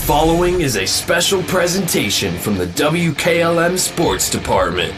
following is a special presentation from the WKLM Sports Department.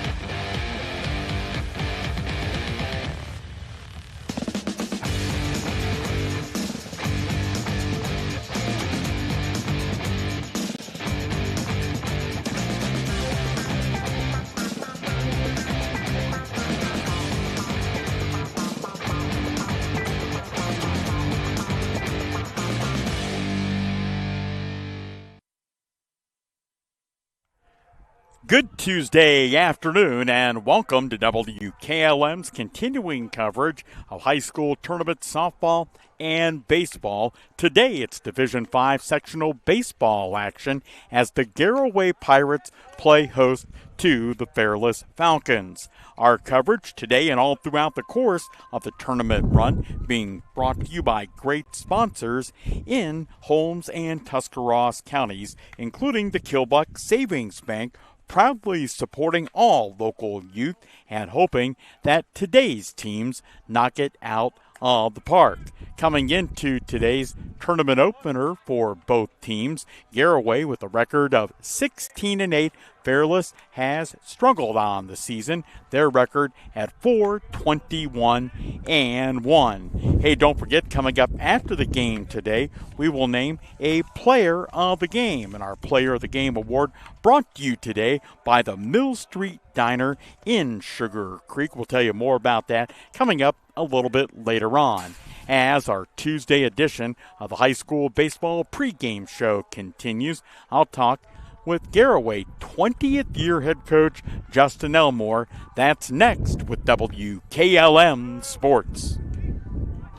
Good Tuesday afternoon and welcome to WKLM's continuing coverage of high school tournament softball and baseball. Today it's Division V sectional baseball action as the Garaway Pirates play host to the Fairless Falcons. Our coverage today and all throughout the course of the tournament run being brought to you by great sponsors in Holmes and Tuscarawas counties, including the Kilbuck Savings Bank, proudly supporting all local youth and hoping that today's teams knock it out of the park. Coming into today's tournament opener for both teams, Garaway with a record of 16-8. Fairless has struggled on the season, their record at 4-21-1. Hey, don't forget, coming up after the game today, we will name a player of the game. And our Player of the Game award brought to you today by the Mill Street Diner in Sugar Creek. We'll tell you more about that coming up a little bit later on. As our Tuesday edition of the high school baseball pregame show continues, I'll talk with Garaway 20th year head coach Justin Elmore. That's next with WKLM Sports.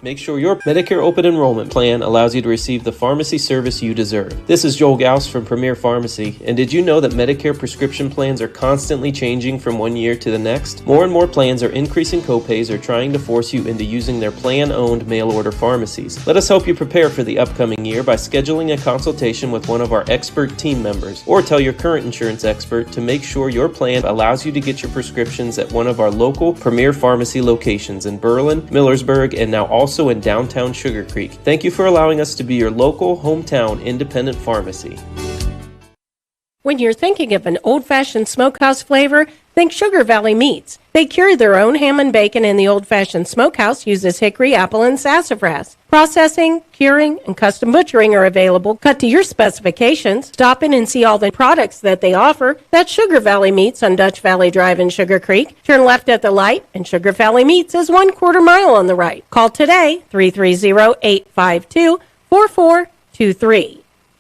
Make sure your Medicare open enrollment plan allows you to receive the pharmacy service you deserve. This is Joel Gauss from Premier Pharmacy, and did you know that Medicare prescription plans are constantly changing from one year to the next? More and more plans are increasing copays or trying to force you into using their plan-owned mail-order pharmacies. Let us help you prepare for the upcoming year by scheduling a consultation with one of our expert team members, or tell your current insurance expert to make sure your plan allows you to get your prescriptions at one of our local Premier Pharmacy locations in Berlin, Millersburg, and now also in downtown Sugar Creek. Thank you for allowing us to be your local, hometown, independent pharmacy. When you're thinking of an old-fashioned smokehouse flavor, think Sugar Valley Meats. They cure their own ham and bacon, and the old-fashioned smokehouse uses hickory, apple, and sassafras. Processing, curing, and custom butchering are available, cut to your specifications. Stop in and see all the products that they offer. That's Sugar Valley Meats on Dutch Valley Drive in Sugar Creek. Turn left at the light, and Sugar Valley Meats is 1/4 mile on the right. Call today, 330-852-4423.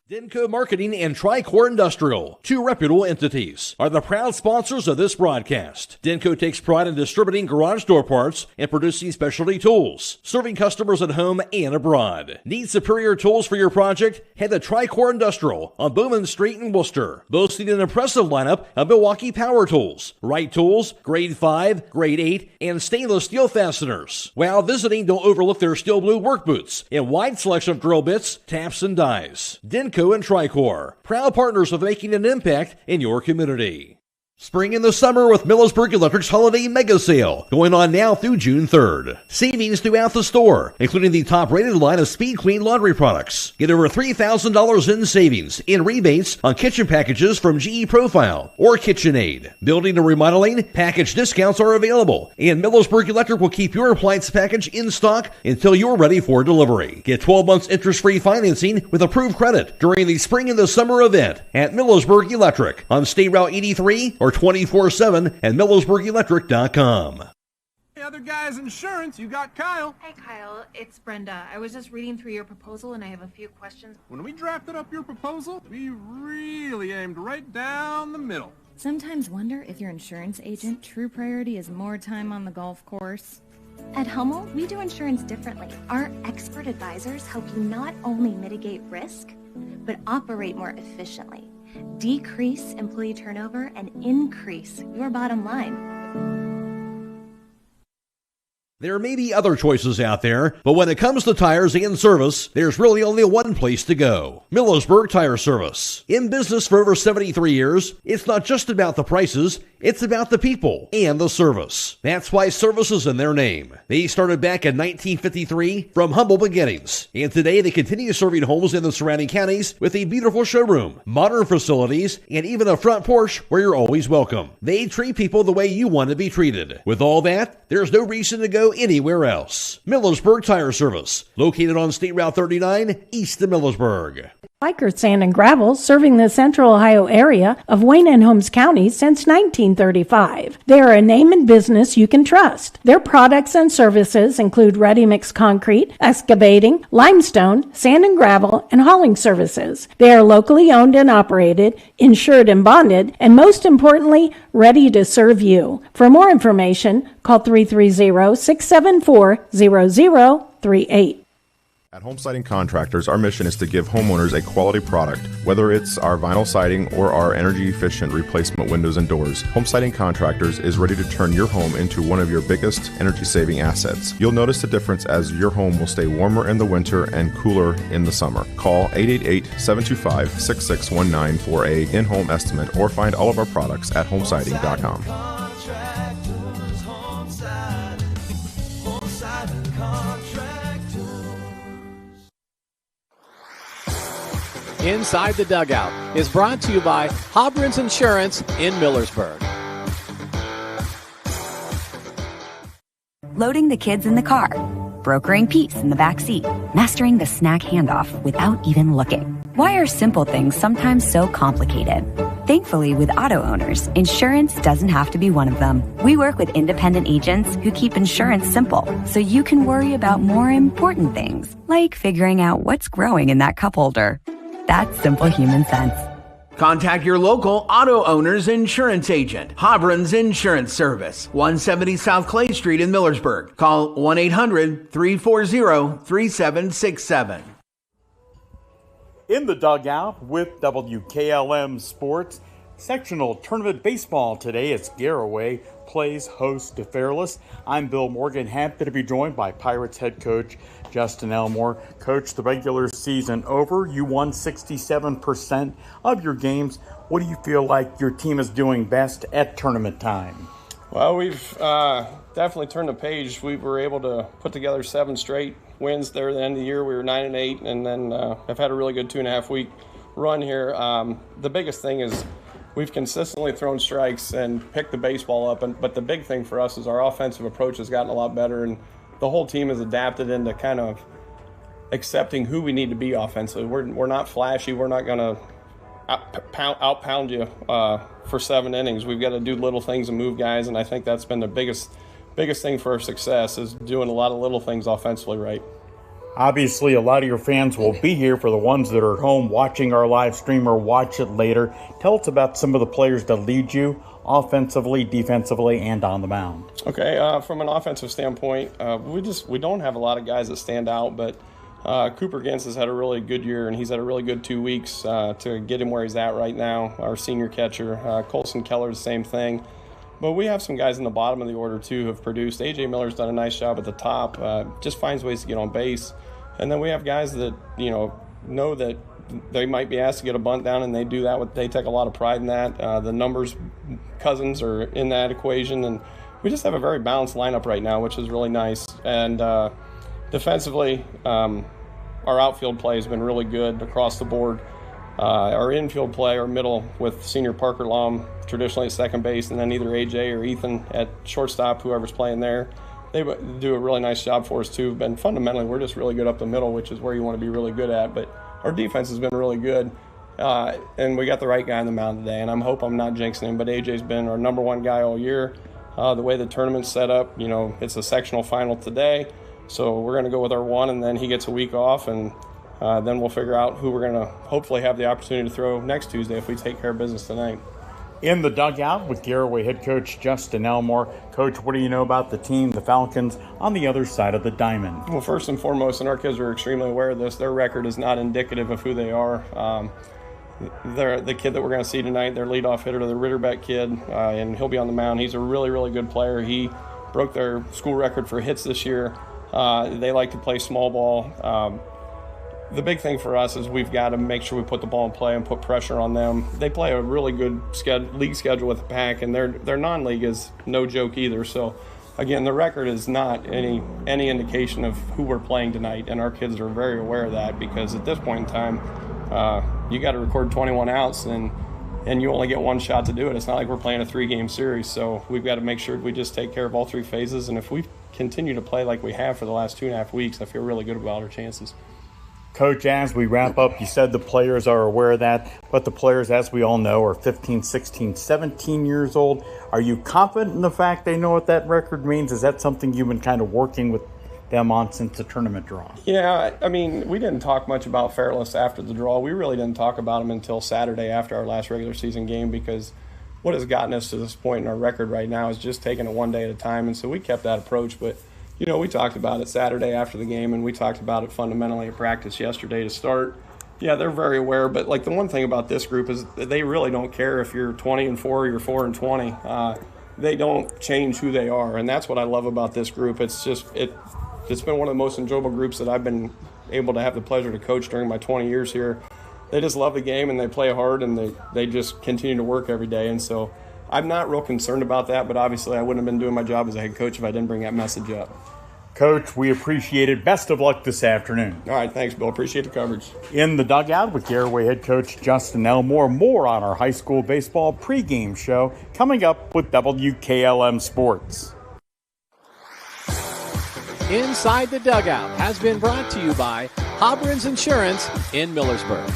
Denko Marketing and Tricor Industrial, two reputable entities, are the proud sponsors of this broadcast. Denko takes pride in distributing garage door parts and producing specialty tools, serving customers at home and abroad. Need superior tools for your project? Head to Tricor Industrial on Bowman Street in Worcester, boasting an impressive lineup of Milwaukee power tools, Wright tools, grade 5, grade 8, and stainless steel fasteners. While visiting, don't overlook their steel blue work boots and wide selection of drill bits, taps, and dies. Denko and Tricor, proud partners of making an impact in your community. Spring in the summer with Millersburg Electric's Holiday Mega Sale, going on now through June 3rd. Savings throughout the store, including the top-rated line of Speed Queen laundry products. Get over $3,000 in savings in rebates on kitchen packages from GE Profile or KitchenAid. Building and remodeling, package discounts are available, and Millersburg Electric will keep your appliance package in stock until you're ready for delivery. Get 12 months interest-free financing with approved credit during the Spring and the Summer event at Millersburg Electric on State Route 83 or 24/7 at MillersburgElectric.com. Hey, other guys' insurance, you got Kyle. Hey, Kyle, it's Brenda. I was just reading through your proposal, and I have a few questions. When we drafted up your proposal, we really aimed right down the middle. Sometimes wonder if your insurance agent true priority is more time on the golf course. At Hummel, we do insurance differently. Our expert advisors help you not only mitigate risk, but operate more efficiently, decrease employee turnover, and increase your bottom line. There may be other choices out there, but when it comes to tires and service, there's really only one place to go. Millersburg Tire Service. In business for over 73 years, it's not just about the prices, it's about the people and the service. That's why service is in their name. They started back in 1953 from humble beginnings, and today they continue serving homes in the surrounding counties with a beautiful showroom, modern facilities, and even a front porch where you're always welcome. They treat people the way you want to be treated. With all that, there's no reason to go anywhere else. Millersburg Tire Service, located on State Route 39, east of Millersburg. Biker Sand and Gravel, serving the central Ohio area of Wayne and Holmes counties since 1935. They are a name and business you can trust. Their products and services include ready-mix concrete, excavating, limestone, sand and gravel, and hauling services. They are locally owned and operated, insured and bonded, and most importantly, ready to serve you. For more information, call 330-674-0038. At Home Siding Contractors, our mission is to give homeowners a quality product, whether it's our vinyl siding or our energy-efficient replacement windows and doors. Home Siding Contractors is ready to turn your home into one of your biggest energy-saving assets. You'll notice the difference as your home will stay warmer in the winter and cooler in the summer. Call 888-725-6619 for a in-home estimate or find all of our products at homesiding.com. Inside the Dugout is brought to you by Hobron's Insurance in Millersburg. Loading the kids in the car, brokering peace in the back seat, mastering the snack handoff without even looking. Why are simple things sometimes so complicated? Thankfully, with auto owners, insurance doesn't have to be one of them. We work with independent agents who keep insurance simple, so you can worry about more important things, like figuring out what's growing in that cup holder. That's simple human sense. Contact your local auto owner's insurance agent. Hobron's Insurance Service, 170 South Clay Street in Millersburg. Call 1-800-340-3767. In the Dugout with WKLM Sports, sectional tournament baseball today. It's Garaway plays host to Fairless. I'm Bill Morgan, happy to be joined by Pirates head coach Justin Elmore. Coach, the regular season over. You won 67% of your games. What do you feel like your team is doing best at tournament time? Well, we've definitely turned the page. We were able to put together 7 straight wins there at the end of the year. We were 9-8, and then have had a really good 2.5-week run here. The biggest thing is we've consistently thrown strikes and picked the baseball up, but the big thing for us is our offensive approach has gotten a lot better, and the whole team has adapted into kind of accepting who we need to be offensively. We're not flashy. We're not going to out-pound you for 7 innings. We've got to do little things and move guys, and I think that's been the biggest thing for our success is doing a lot of little things offensively right. Obviously, a lot of your fans will be here. For the ones that are at home watching our live stream or watch it later, tell us about some of the players that lead you offensively, defensively, and on the mound. Okay, from an offensive standpoint, we don't have a lot of guys that stand out, but Cooper Gintz has had a really good year, and he's had a really good 2 weeks to get him where he's at right now, our senior catcher. Colson Keller, the same thing. But we have some guys in the bottom of the order, too, who have produced. A.J. Miller's done a nice job at the top, just finds ways to get on base. And then we have guys that, know that they might be asked to get a bunt down, and they do that. They take a lot of pride in that. The numbers cousins are in that equation, and we just have a very balanced lineup right now, which is really nice. And defensively, our outfield play has been really good across the board. Our infield play, our middle with senior Parker Lom, traditionally at second base, and then either AJ or Ethan at shortstop, whoever's playing there. They do a really nice job for us, too. And fundamentally, we're just really good up the middle, which is where you want to be really good at. But our defense has been really good, and we got the right guy on the mound today. And I'm not jinxing him, but AJ's been our number 1 guy all year. The way the tournament's set up, it's a sectional final today. So we're going to go with our 1, and then he gets a week off, and then we'll figure out who we're going to hopefully have the opportunity to throw next Tuesday if we take care of business tonight. In the Dugout with Garaway head coach Justin Elmore. Coach, what do you know about the team, the Falcons, on the other side of the diamond? Well, first and foremost, and our kids are extremely aware of this, their record is not indicative of who they are. The kid that we're going to see tonight, their leadoff hitter, the Ritterbeck kid, and he'll be on the mound. He's a really, really good player. He broke their school record for hits this year. They like to play small ball. The big thing for us is we've got to make sure we put the ball in play and put pressure on them. They play a really good league schedule with the Pack, and their non-league is no joke either. So, again, the record is not any indication of who we're playing tonight, and our kids are very aware of that because at this point in time, you got to record 21 outs, and you only get one shot to do it. It's not like we're playing a 3-game series, so we've got to make sure we just take care of all 3 phases. And if we continue to play like we have for the last 2.5 weeks, I feel really good about our chances. Coach, as we wrap up, you said the players are aware of that, but the players, as we all know, are 15, 16, 17 years old. Are you confident in the fact they know what that record means? Is that something you've been kind of working with them on since the tournament draw? Yeah, I mean, we didn't talk much about Fairless after the draw. We really didn't talk about them until Saturday after our last regular season game because what has gotten us to this point in our record right now is just taking it one day at a time, and so we kept that approach, but you know, we talked about it Saturday after the game, and we talked about it fundamentally at practice yesterday to start. Yeah, they're very aware, but like the one thing about this group is they really don't care if you're 20-4 or you're 4-20. They don't change who they are, and that's what I love about this group. It's just it's been one of the most enjoyable groups that I've been able to have the pleasure to coach during my 20 years here. They just love the game and they play hard and they just continue to work every day, and so I'm not real concerned about that, but obviously I wouldn't have been doing my job as a head coach if I didn't bring that message up. Coach, we appreciate it. Best of luck this afternoon. All right, thanks, Bill. Appreciate the coverage. In the dugout with Garaway head coach Justin Elmore. More on our high school baseball pregame show coming up with WKLM Sports. Inside the Dugout has been brought to you by Hobrins Insurance in Millersburg.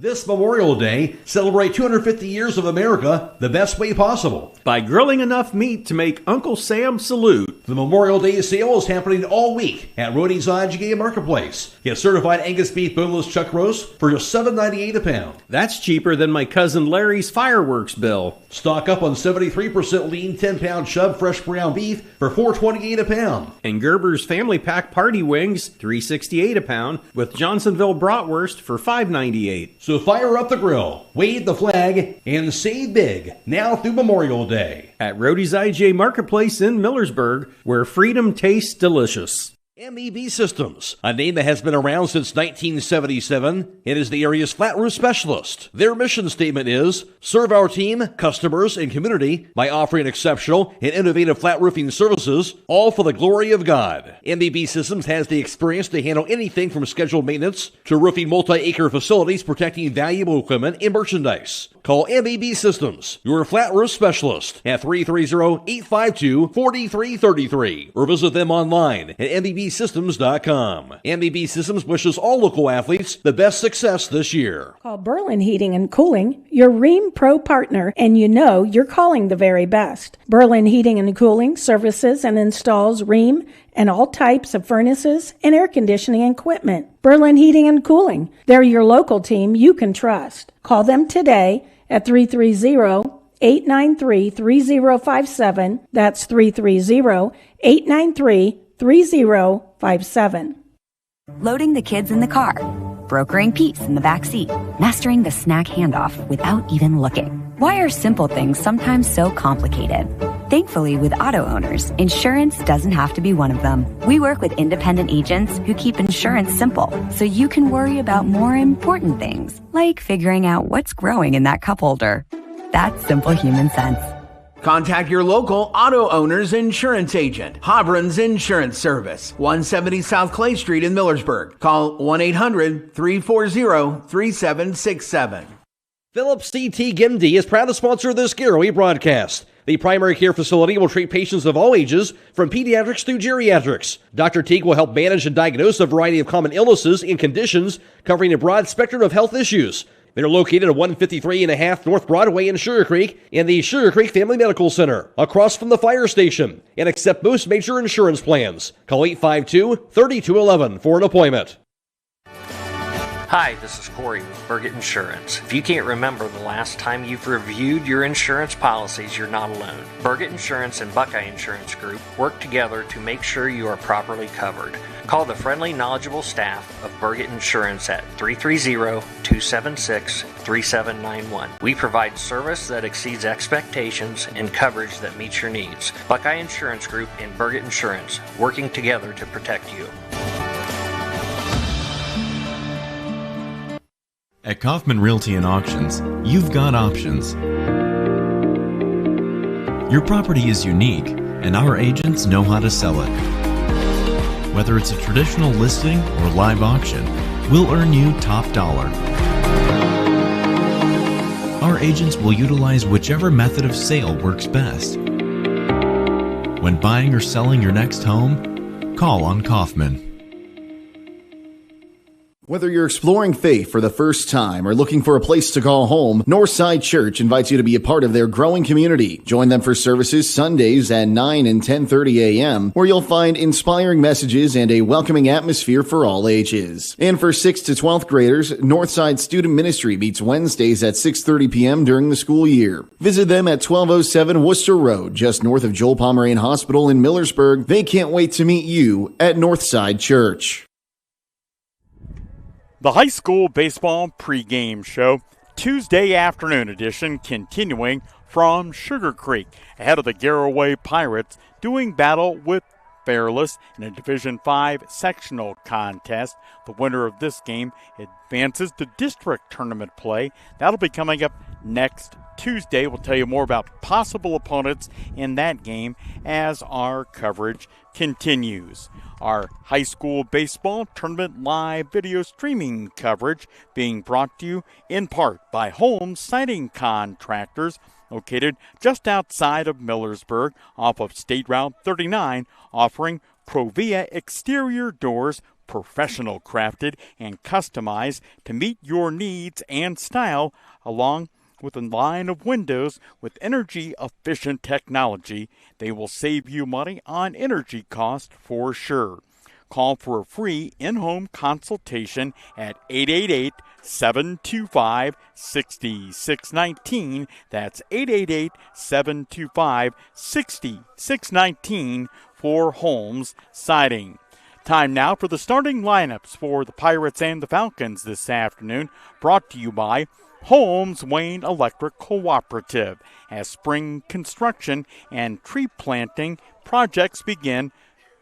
This Memorial Day, celebrate 250 years of America the best way possible. By grilling enough meat to make Uncle Sam salute. The Memorial Day sale is happening all week at Rody's IGA Marketplace. Get certified Angus beef boneless chuck roast for just $7.98 a pound. That's cheaper than my cousin Larry's fireworks bill. Stock up on 73% lean 10-pound chub fresh ground beef for $4.28 a pound. And Gerber's Family Pack Party Wings, $3.68 a pound, with Johnsonville Bratwurst for $5.98. So fire up the grill, wave the flag, and save big now through Memorial Day. At Rody's IGA Marketplace in Millersburg, where freedom tastes delicious. MEB Systems, a name that has been around since 1977. It is the area's flat roof specialist. Their mission statement is, serve our team, customers, and community by offering exceptional and innovative flat roofing services, all for the glory of God. MEB Systems has the experience to handle anything from scheduled maintenance to roofing multi-acre facilities protecting valuable equipment and merchandise. Call MEB Systems, your flat roof specialist, at 330-852-4333, or visit them online at MEBsystems.com. MEB Systems wishes all local athletes the best success this year. Call Berlin Heating and Cooling, your Rheem Pro partner, and you know you're calling the very best. Berlin Heating and Cooling services and installs Rheem and all types of furnaces and air conditioning equipment. Berlin Heating and Cooling, they're your local team you can trust. Call them today at 330-893-3057. That's 330-893-3057. Loading the kids in the car, brokering peace in the back seat, mastering the snack handoff without even looking. Why are simple things sometimes so complicated? Thankfully, with auto owners, insurance doesn't have to be one of them. We work with independent agents who keep insurance simple, so you can worry about more important things, like figuring out what's growing in that cup holder. That's simple human sense. Contact your local auto owner's insurance agent. Hobrins Insurance Service, 170 South Clay Street in Millersburg. Call 1-800-340-3767. Phillips CT GIMD is proud to sponsor this Garaway broadcast. The primary care facility will treat patients of all ages, from pediatrics to geriatrics. Dr. Teague will help manage and diagnose a variety of common illnesses and conditions, covering a broad spectrum of health issues. They're located at 153.5 North Broadway in Sugar Creek and the Sugar Creek Family Medical Center, across from the fire station, and accept most major insurance plans. Call 852-3211 for an appointment. Hi, this is Corey with Burgett Insurance. If you can't remember the last time you've reviewed your insurance policies, you're not alone. Burgett Insurance and Buckeye Insurance Group work together to make sure you are properly covered. Call the friendly, knowledgeable staff of Burgett Insurance at 330-276-3791. We provide service that exceeds expectations and coverage that meets your needs. Buckeye Insurance Group and Burgett Insurance, working together to protect you. At Kaufman Realty and Auctions, you've got options. Your property is unique, and our agents know how to sell it. Whether it's a traditional listing or live auction, we'll earn you top dollar. Our agents will utilize whichever method of sale works best. When buying or selling your next home, call on Kaufman. Whether you're exploring faith for the first time or looking for a place to call home, Northside Church invites you to be a part of their growing community. Join them for services Sundays at 9 and 10:30 a.m., where you'll find inspiring messages and a welcoming atmosphere for all ages. And for 6th to 12th graders, Northside Student Ministry meets Wednesdays at 6:30 p.m. during the school year. Visit them at 1207 Worcester Road, just north of Joel Pomeranian Hospital in Millersburg. They can't wait to meet you at Northside Church. The high school baseball pregame show, Tuesday afternoon edition, continuing from Sugar Creek, ahead of the Garaway Pirates doing battle with Fairless in a Division V sectional contest. The winner of this game advances to district tournament play. That'll be coming up next Tuesday. We'll tell you more about possible opponents in that game as our coverage continues. Our high school baseball tournament live video streaming coverage being brought to you in part by Home Siding Contractors, located just outside of Millersburg off of State Route 39, offering Provia exterior doors, professional crafted and customized to meet your needs and style, along with a line of windows with energy-efficient technology. They will save you money on energy cost for sure. Call for a free in-home consultation at 888-725-6619. That's 888-725-6619 for Holmes Siding. Time now for the starting lineups for the Pirates and the Falcons this afternoon, brought to you by Holmes Wayne Electric Cooperative. As spring construction and tree planting projects begin,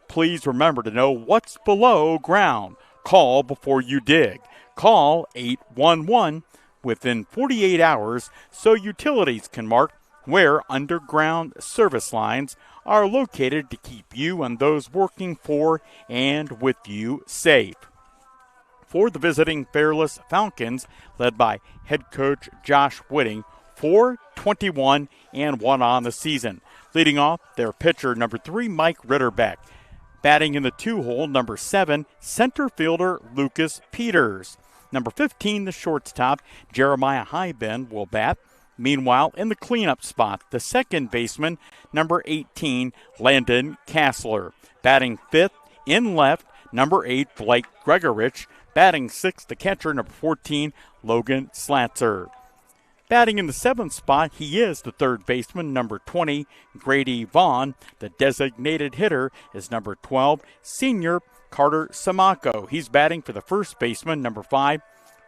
please remember to know what's below ground. Call before you dig. Call 811 within 48 hours so utilities can mark where underground service lines are located to keep you and those working for and with you safe. For the visiting Fairless Falcons, led by head coach Josh Whitting, 4-21-1 on the season. Leading off, their pitcher, number 3, Mike Ritterbeck. Batting in the 2-hole, number 7, center fielder Lucas Peters. Number 15, the shortstop, Jeremiah Highben, will bat. Meanwhile, in the cleanup spot, the second baseman, number 18, Landon Kassler. Batting 5th, in left, number 8, Blake Gregorich. Batting 6th, the catcher, number 14, Logan Slatzer. Batting in the 7th spot, he is the third baseman, number 20, Grady Vaughn. The designated hitter is number 12, senior Carter Samako. He's batting for the first baseman, number 5,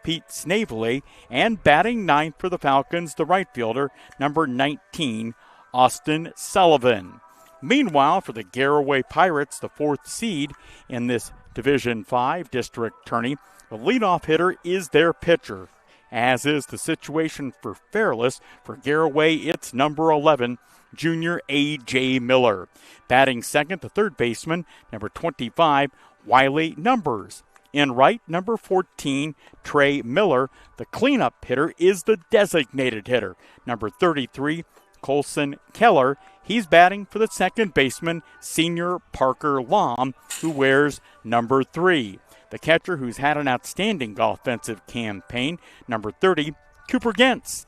Pete Snavely. And batting 9th for the Falcons, the right fielder, number 19, Austin Sullivan. Meanwhile, for the Garaway Pirates, the 4th seed in this Division V district tourney, the leadoff hitter is their pitcher. As is the situation for Fairless. For Garaway, it's number 11, junior A.J. Miller. Batting second, the third baseman, number 25, Wiley Numbers. In right, number 14, Trey Miller. The cleanup hitter is the designated hitter, number 33, Colson Keller. He's batting for the second baseman, senior Parker Lom, who wears number 3. The catcher, who's had an outstanding offensive campaign, number 30, Cooper Gentz.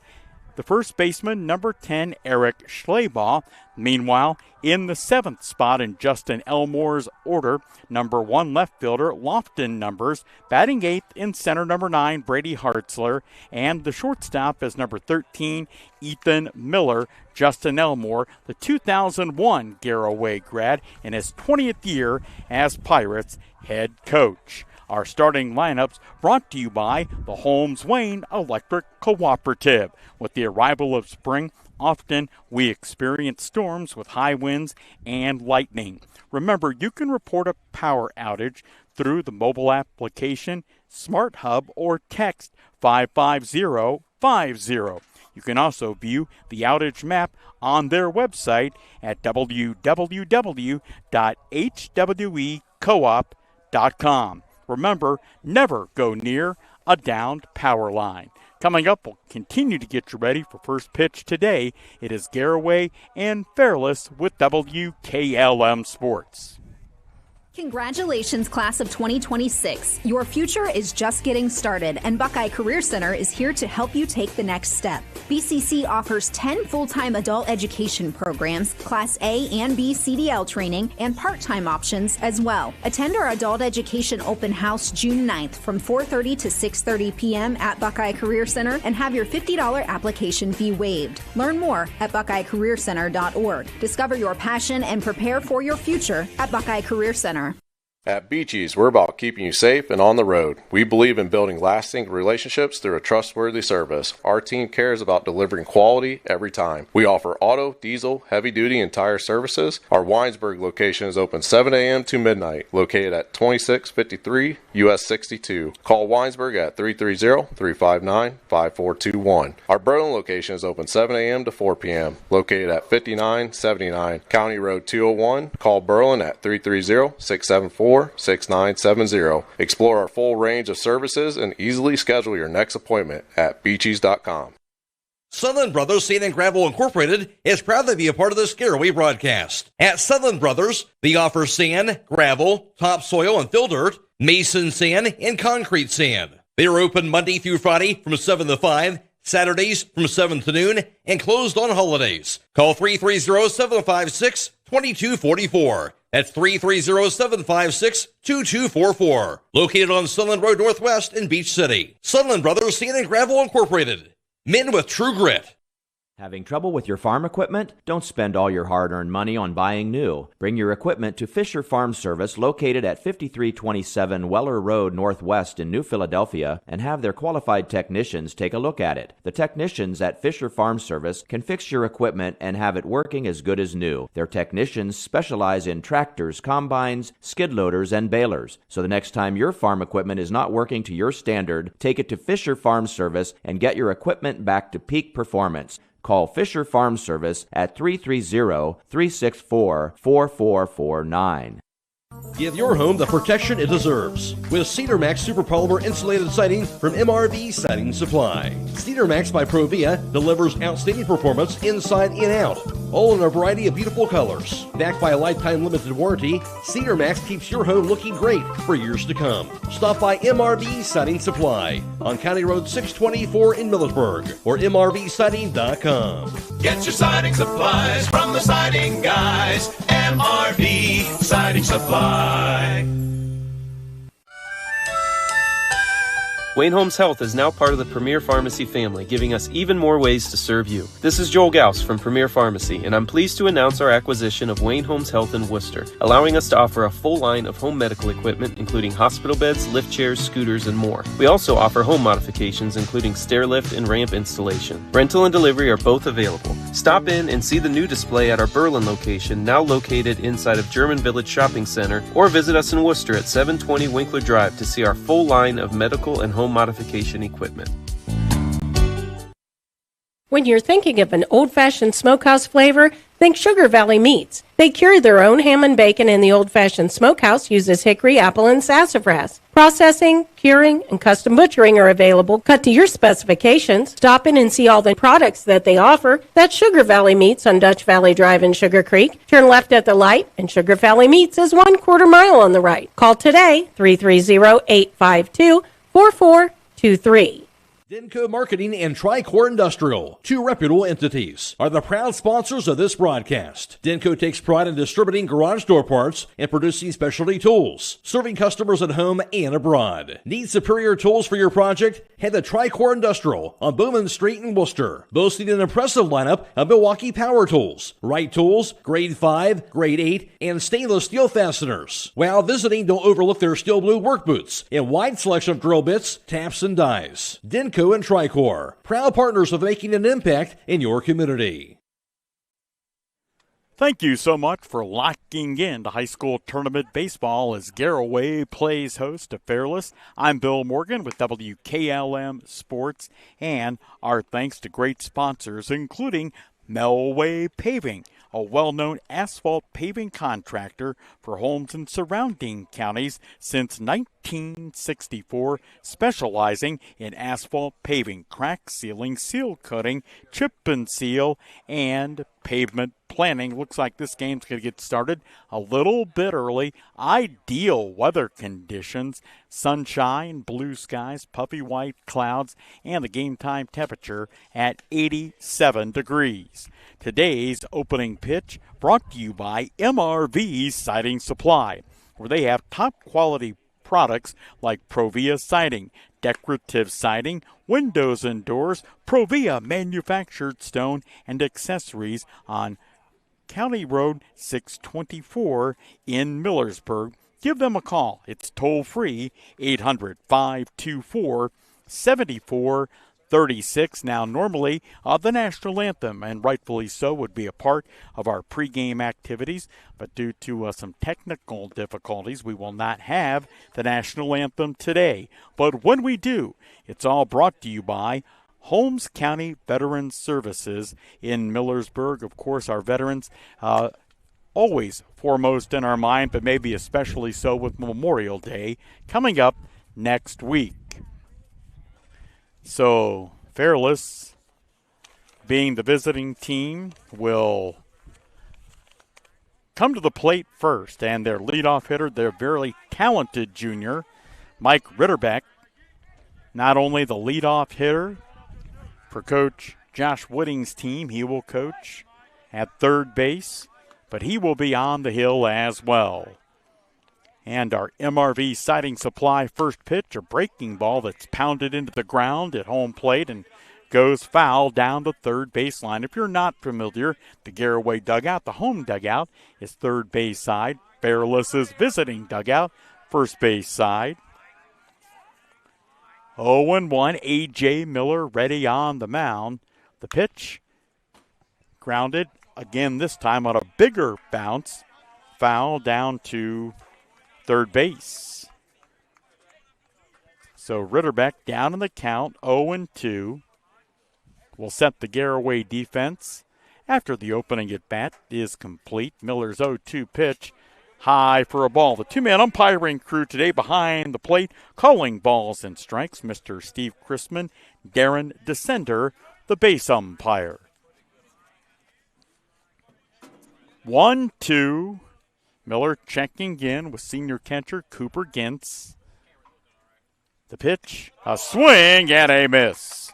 the first baseman, number 10, Eric Schleybaugh. Meanwhile, in the 7th spot in Justin Elmore's order, number 1 left fielder, Lofton Numbers. Batting 8th in center, number 9, Brady Hartzler. And the shortstop is number 13, Ethan Miller. Justin Elmore, the 2001 Garaway grad, in his 20th year as Pirates head coach. Our starting lineups brought to you by the Holmes Wayne Electric Cooperative. With the arrival of spring, often we experience storms with high winds and lightning. Remember, you can report a power outage through the mobile application, Smart Hub, or text 55050. You can also view the outage map on their website at www.hwecoop.com. Remember, never go near a downed power line. Coming up, we'll continue to get you ready for first pitch today. It is Garaway and Fairless with WKLM Sports. Congratulations, class of 2026. Your future is just getting started, and Buckeye Career Center is here to help you take the next step. BCC offers 10 full-time adult education programs, Class A and B CDL training, and part-time options as well. Attend our Adult Education Open House June 9th from 4:30 to 6:30 p.m. at Buckeye Career Center and have your $50 application fee waived. Learn more at buckeyecareercenter.org. Discover your passion and prepare for your future at Buckeye Career Center. At Beaches, we're about keeping you safe and on the road. We believe in building lasting relationships through a trustworthy service. Our team cares about delivering quality every time. We offer auto, diesel, heavy-duty, and tire services. Our Winesburg location is open 7 a.m. to midnight, located at 2653 US 62. Call Winesburg at 330-359-5421. Our Berlin location is open 7 a.m. to 4 p.m., located at 5979 County Road 201. Call Berlin at 330-674-6970. Explore our full range of services and easily schedule your next appointment at beaches.com. Sutherland Brothers Sand and Gravel Incorporated is proud to be a part of this Garaway broadcast. At Sutherland Brothers, they offer sand, gravel, topsoil and fill dirt, mason sand, and concrete sand. They are open Monday through Friday from 7 to 5, Saturdays from 7 to noon, and closed on holidays. Call 330-756-2244. That's 330-756-2244. Located on Sunland Road Northwest in Beach City. Sunland Brothers Sand and Gravel Incorporated. Men with true grit. Having trouble with your farm equipment? Don't spend all your hard-earned money on buying new. Bring your equipment to Fisher Farm Service, located at 5327 Weller Road Northwest in New Philadelphia, and have their qualified technicians take a look at it. The technicians at Fisher Farm Service can fix your equipment and have it working as good as new. Their technicians specialize in tractors, combines, skid loaders, and balers. So the next time your farm equipment is not working to your standard, take it to Fisher Farm Service and get your equipment back to peak performance. Call Fisher Farm Service at 330-364-4449. Give your home the protection it deserves with Cedar Max Super Polymer Insulated Siding from MRV Siding Supply. Cedar Max by Provia delivers outstanding performance inside and out, all in a variety of beautiful colors. Backed by a lifetime limited warranty, Cedar Max keeps your home looking great for years to come. Stop by MRV Siding Supply on County Road 624 in Millersburg or MRVsiding.com. Get your siding supplies from the siding guys. MRV Siding Supply. Wayne Homes Health is now part of the Premier Pharmacy family, giving us even more ways to serve you. This is Joel Gauss from Premier Pharmacy, and I'm pleased to announce our acquisition of Wayne Homes Health in Worcester, allowing us to offer a full line of home medical equipment, including hospital beds, lift chairs, scooters, and more. We also offer home modifications, including stair lift and ramp installation. Rental and delivery are both available. Stop in and see the new display at our Berlin location, now located inside of German Village Shopping Center, or visit us in Worcester at 720 Winkler Drive to see our full line of medical and home modification equipment. When you're thinking of an old-fashioned smokehouse flavor, think Sugar Valley Meats. They cure their own ham and bacon, and the old-fashioned smokehouse uses hickory, apple, and sassafras. Processing, curing, and custom butchering are available, cut to your specifications. Stop in and see all the products that they offer. That's Sugar Valley Meats on Dutch Valley Drive in Sugar Creek. Turn left at the light, and Sugar Valley Meats is 1/4 mile on the right. Call today, 330-852-4423. Denko Marketing and Tricor Industrial, two reputable entities, are the proud sponsors of this broadcast. Denko takes pride in distributing garage door parts and producing specialty tools, serving customers at home and abroad. Need superior tools for your project? Head to Tricor Industrial on Bowman Street in Worcester, boasting an impressive lineup of Milwaukee power tools, Wright tools, grade 5, grade 8, and stainless steel fasteners. While visiting, don't overlook their steel blue work boots and wide selection of drill bits, taps, and dies. Denko and Tricor, proud partners of making an impact in your community. Thank you so much for locking in to high school tournament baseball as Garaway plays host to Fairless. I'm Bill Morgan with WKLM Sports, and our thanks to great sponsors, including Melway Paving, a well-known asphalt paving contractor for homes in surrounding counties since 1964, specializing in asphalt paving, crack sealing, seal coating, chip and seal, and pavement planning. Looks like this game's going to get started a little bit early. Ideal weather conditions, sunshine, blue skies, puffy white clouds, and the game time temperature at 87 degrees. Today's opening pitch brought to you by MRV Siding Supply, where they have top quality products like Provia siding, decorative siding, windows and doors, Provia manufactured stone, and accessories on County Road 624 in Millersburg. Give them a call. It's toll-free, 800-524-7436. Now, normally, the national anthem, and rightfully so, would be a part of our pregame activities, but due to some technical difficulties, we will not have the national anthem today. But when we do, it's all brought to you by Holmes County Veterans Services in Millersburg. Of course, our veterans always foremost in our mind, but maybe especially so with Memorial Day coming up next week. So, Fairless, being the visiting team, will come to the plate first, and their leadoff hitter, their very talented junior, Mike Ritterbeck, not only the leadoff hitter for Coach Josh Wooding's team, he will coach at third base, but he will be on the hill as well. And our MRV Siding Supply first pitch, a breaking ball that's pounded into the ground at home plate and goes foul down the third baseline. If you're not familiar, the Garaway dugout, the home dugout, is third base side. Fairless's visiting dugout, first base side. 0-1, A.J. Miller ready on the mound. The pitch grounded again, this time on a bigger bounce, foul down to third base. So Ritterbeck down in the count, 0-2. Will set the Garaway defense after the opening at bat is complete. Miller's 0-2 pitch, high for a ball. The two-man umpiring crew today behind the plate, calling balls and strikes. Mr. Steve Chrisman, Darren Descender, the base umpire. 1-2. Miller checking in with senior catcher Cooper Gintz. The pitch, a swing and a miss.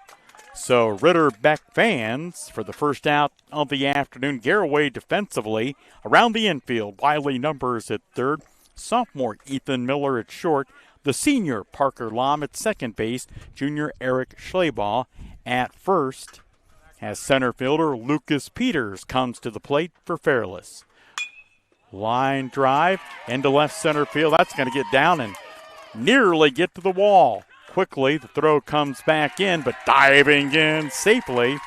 So Ritterbeck fans for the first out of the afternoon. Garaway defensively around the infield. Wiley Numbers at third. Sophomore Ethan Miller at short. The senior Parker Lom at second base. Junior Eric Schleybaugh at first. As center fielder Lucas Peters comes to the plate for Fairless. Line drive into left center field. That's going to get down and nearly get to the wall. Quickly, the throw comes back in, but diving in safely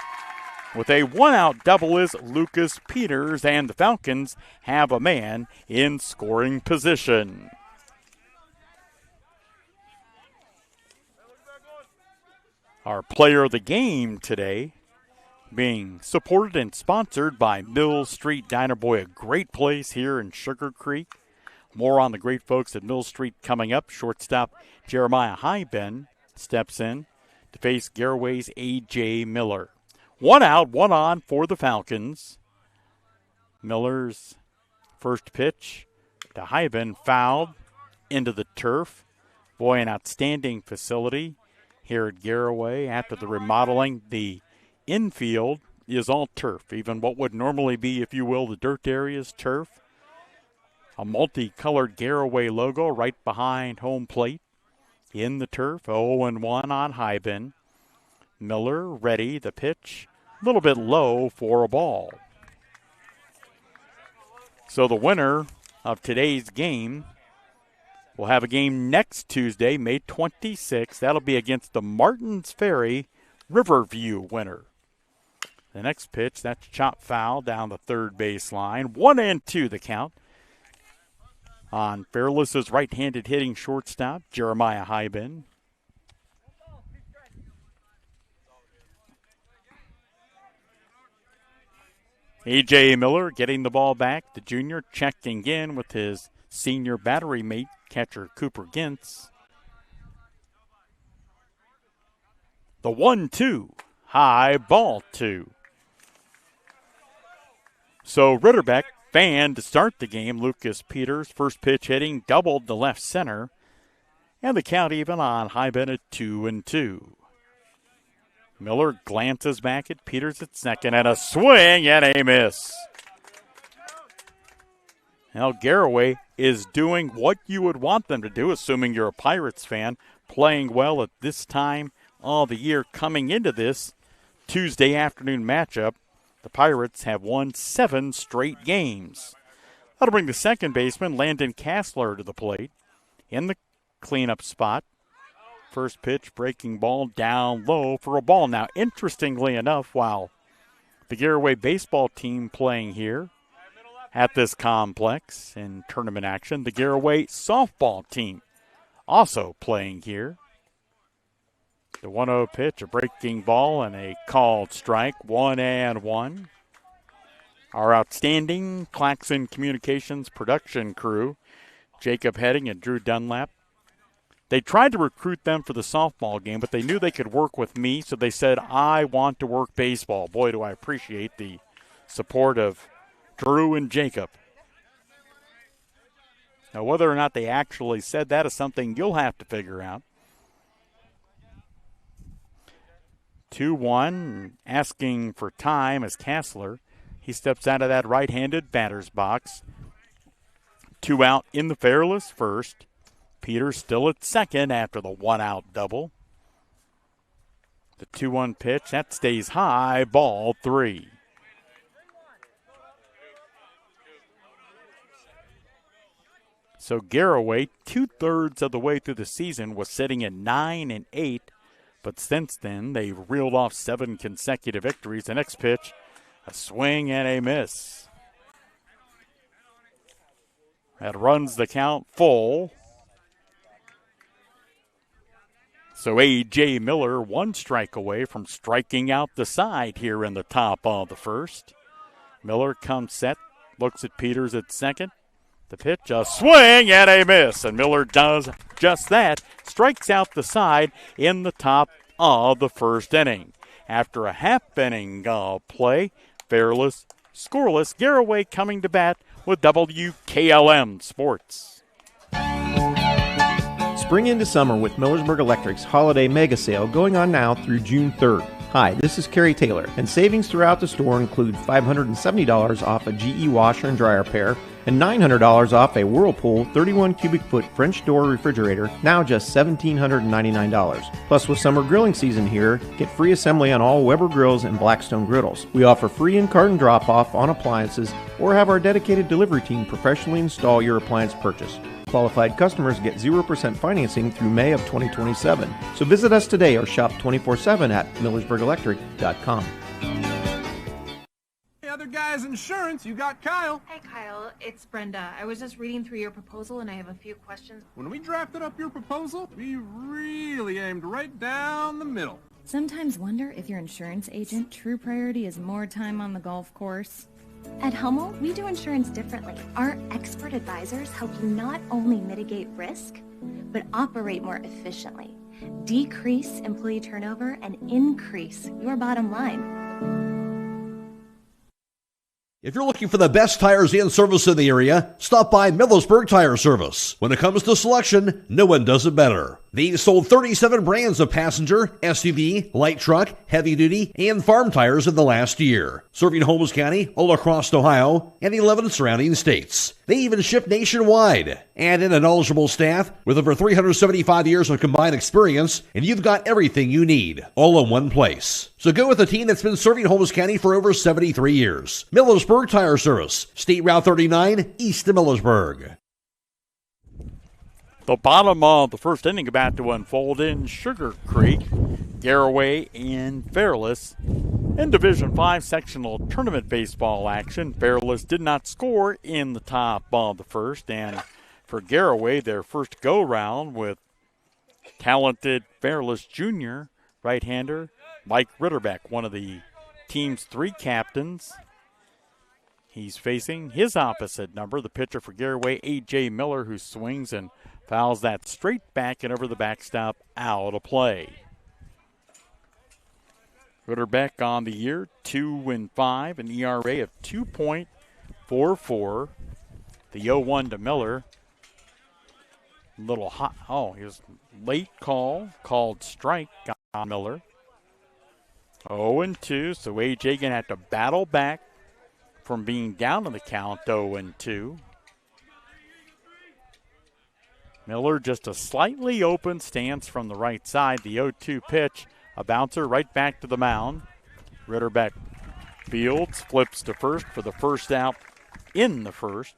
with a one-out double is Lucas Peters, and the Falcons have a man in scoring position. Our player of the game today, being supported and sponsored by Mill Street Diner. Boy, a great place here in Sugar Creek. More on the great folks at Mill Street coming up. Shortstop Jeremiah Highben steps in to face Garaway's A.J. Miller. One out, one on for the Falcons. Miller's first pitch to Highben, fouled into the turf. Boy, an outstanding facility here at Garaway. After the remodeling, the infield is all turf. Even what would normally be, if you will, the dirt area is turf. A multicolored Garaway logo right behind home plate in the turf. 0-1 on Highben. Miller ready. The pitch a little bit low for a ball. So the winner of today's game will have a game next Tuesday, May 26th. That'll be against the Martins Ferry Riverview winner. The next pitch, that's chop foul down the third baseline. 1-2 the count on Fairless's right-handed hitting shortstop, Jeremiah Highben. A.J. Miller getting the ball back. The junior checking in with his senior battery mate, catcher Cooper Gintz. The 1-2, high ball 2. So Ritterbeck fanned to start the game. Lucas Peters, first pitch hitting, doubled the left center. And the count even on Highben at 2-2. Miller glances back at Peters at second, and a swing and a miss. Now Garaway is doing what you would want them to do, assuming you're a Pirates fan, playing well at this time of the year coming into this Tuesday afternoon matchup. The Pirates have won 7 straight games. That'll bring the second baseman, Landon Kassler, to the plate in the cleanup spot. First pitch, breaking ball down low for a ball. Now, interestingly enough, while the Garaway baseball team playing here at this complex in tournament action, the Garaway softball team also playing here. The 1-0 pitch, a breaking ball, and a called strike, 1-1. Our outstanding Claxon Communications production crew, Jacob Heading and Drew Dunlap, they tried to recruit them for the softball game, but they knew they could work with me, so they said, I want to work baseball. Boy, do I appreciate the support of Drew and Jacob. Now, whether or not they actually said that is something you'll have to figure out. 2-1, asking for time as Kassler. He steps out of that right-handed batter's box. 2 out in the Fairless first. Peters still at second after the 1-out double. The 2-1 pitch, that stays high, ball 3. So Garaway, 2/3 of the way through the season, was sitting at 9-8. But since then, they've reeled off 7 consecutive victories. The next pitch, a swing and a miss. That runs the count full. So A.J. Miller, 1 strike away from striking out the side here in the top of the first. Miller comes set, looks at Peters at second. The pitch, a swing and a miss. And Miller does just that, strikes out the side in the top of the first inning. After a half inning of play, Fairless scoreless. Garaway coming to bat with WKLM Sports. Spring into summer with Millersburg Electric's Holiday Mega Sale going on now through June 3rd. Hi, this is Kerry Taylor, and savings throughout the store include $570 off a GE washer and dryer pair and $900 off a Whirlpool 31 cubic foot French door refrigerator, now just $1,799. Plus, with summer grilling season here, get free assembly on all Weber grills and Blackstone griddles. We offer free in-carton drop-off on appliances or have our dedicated delivery team professionally install your appliance purchase. Qualified customers get 0% financing through May of 2027. So visit us today or shop 24/7 at millersburgelectric.com. Hey, other guys' insurance, you got Kyle. Hey, Kyle, it's Brenda. I was just reading through your proposal and I have a few questions. When we drafted up your proposal, we really aimed right down the middle. Sometimes wonder if your insurance agent true priority is more time on the golf course. At Hummel, we do insurance differently. Our expert advisors help you not only mitigate risk, but operate more efficiently, decrease employee turnover, and increase your bottom line. If you're looking for the best tires and service in the area, stop by Millersburg Tire Service. When it comes to selection, no one does it better. They've sold 37 brands of passenger, SUV, light truck, heavy duty, and farm tires in the last year, serving Holmes County, all across Ohio, and 11 surrounding states. They even ship nationwide. Add in a knowledgeable staff with over 375 years of combined experience, and you've got everything you need, all in one place. So go with a team that's been serving Holmes County for over 73 years. Millersburg Tire Service, State Route 39, east of Millersburg. The bottom of the first inning about to unfold in Sugar Creek, Garaway, and Fairless. In Division 5 sectional tournament baseball action, Fairless did not score in the top of the first, and for Garaway, their first go-round with talented Fairless junior right-hander Mike Ritterbeck, one of the team's 3 captains. He's facing his opposite number, the pitcher for Garaway, A.J. Miller, who swings and fouls that straight back and over the backstop, out of play. Ritterbeck on the year, 2-5, an ERA of 2.44. The 0-1 to Miller. Little hot. Oh, he was late called strike on Miller. 0-2, so A.J. going to have to battle back from being down in the count, 0-2. Miller just a slightly open stance from the right side. The 0-2 pitch, a bouncer right back to the mound. Ritterbeck fields, flips to first for the first out in the first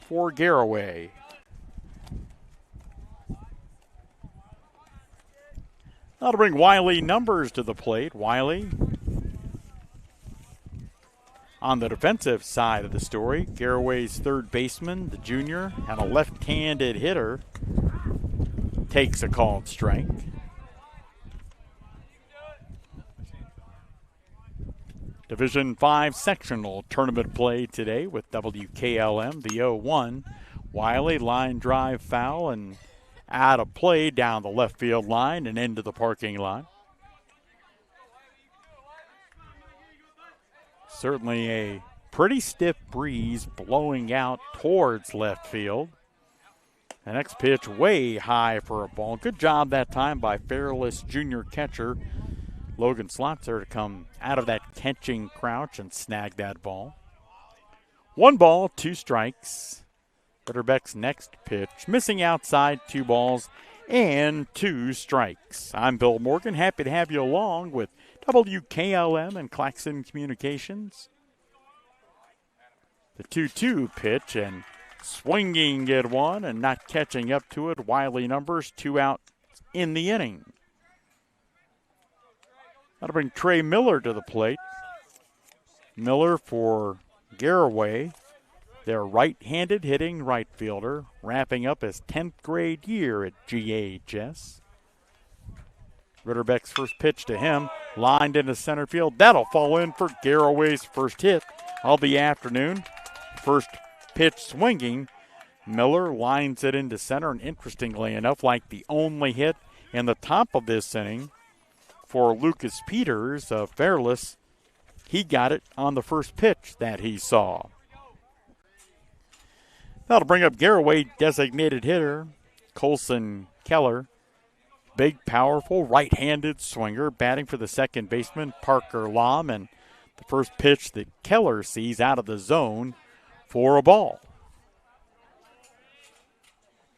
for Garaway. Now to bring Wiley Numbers to the plate. Wiley on the defensive side of the story. Garaway's third baseman, the junior, and a left-handed hitter, takes a called strike. Division 5 sectional tournament play today with WKLM, the 0-1. Wiley line drive foul and out of play down the left field line and into the parking lot. Certainly a pretty stiff breeze blowing out towards left field. The next pitch way high for a ball. Good job that time by Fairless junior catcher Logan Slotzer to come out of that catching crouch and snag that ball. 1 ball, 2 strikes. Ritterbeck's next pitch, missing outside, 2 balls and 2 strikes. I'm Bill Morgan, happy to have you along with WKLM and Claxon Communications. The 2-2 pitch and swinging at one and not catching up to it. Wiley Numbers, 2 out in the inning. That'll bring Trey Miller to the plate. Miller for Garaway, their right-handed hitting right fielder, wrapping up his 10th grade year at GHS. Ritterbeck's first pitch to him, lined into center field. That'll fall in for Garaway's first hit of the afternoon. First pitch swinging. Miller lines it into center, and interestingly enough, like the only hit in the top of this inning for Lucas Peters of Fairless, he got it on the first pitch that he saw. That'll bring up Garaway designated hitter Colson Keller. Big, powerful, right-handed swinger, batting for the second baseman, Parker Lom, and the first pitch that Keller sees out of the zone for a ball.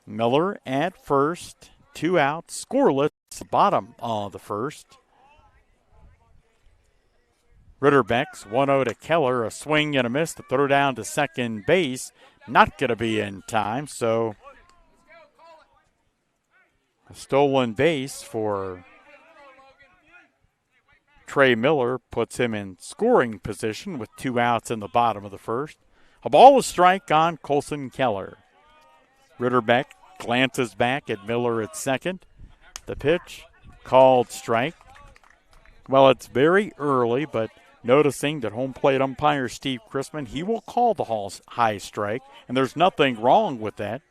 Miller at first, 2 outs, scoreless, bottom of the first. Ritterbeck's 1-0 to Keller, a swing and a miss to throw down to second base. Not going to be in time, so a stolen base for Trey Miller puts him in scoring position with 2 outs in the bottom of the first. A ball, a strike on Colson Keller. Ritterbeck glances back at Miller at second. The pitch, called strike. Well, it's very early, but noticing that home plate umpire Steve Chrisman, he will call the high strike, and there's nothing wrong with that.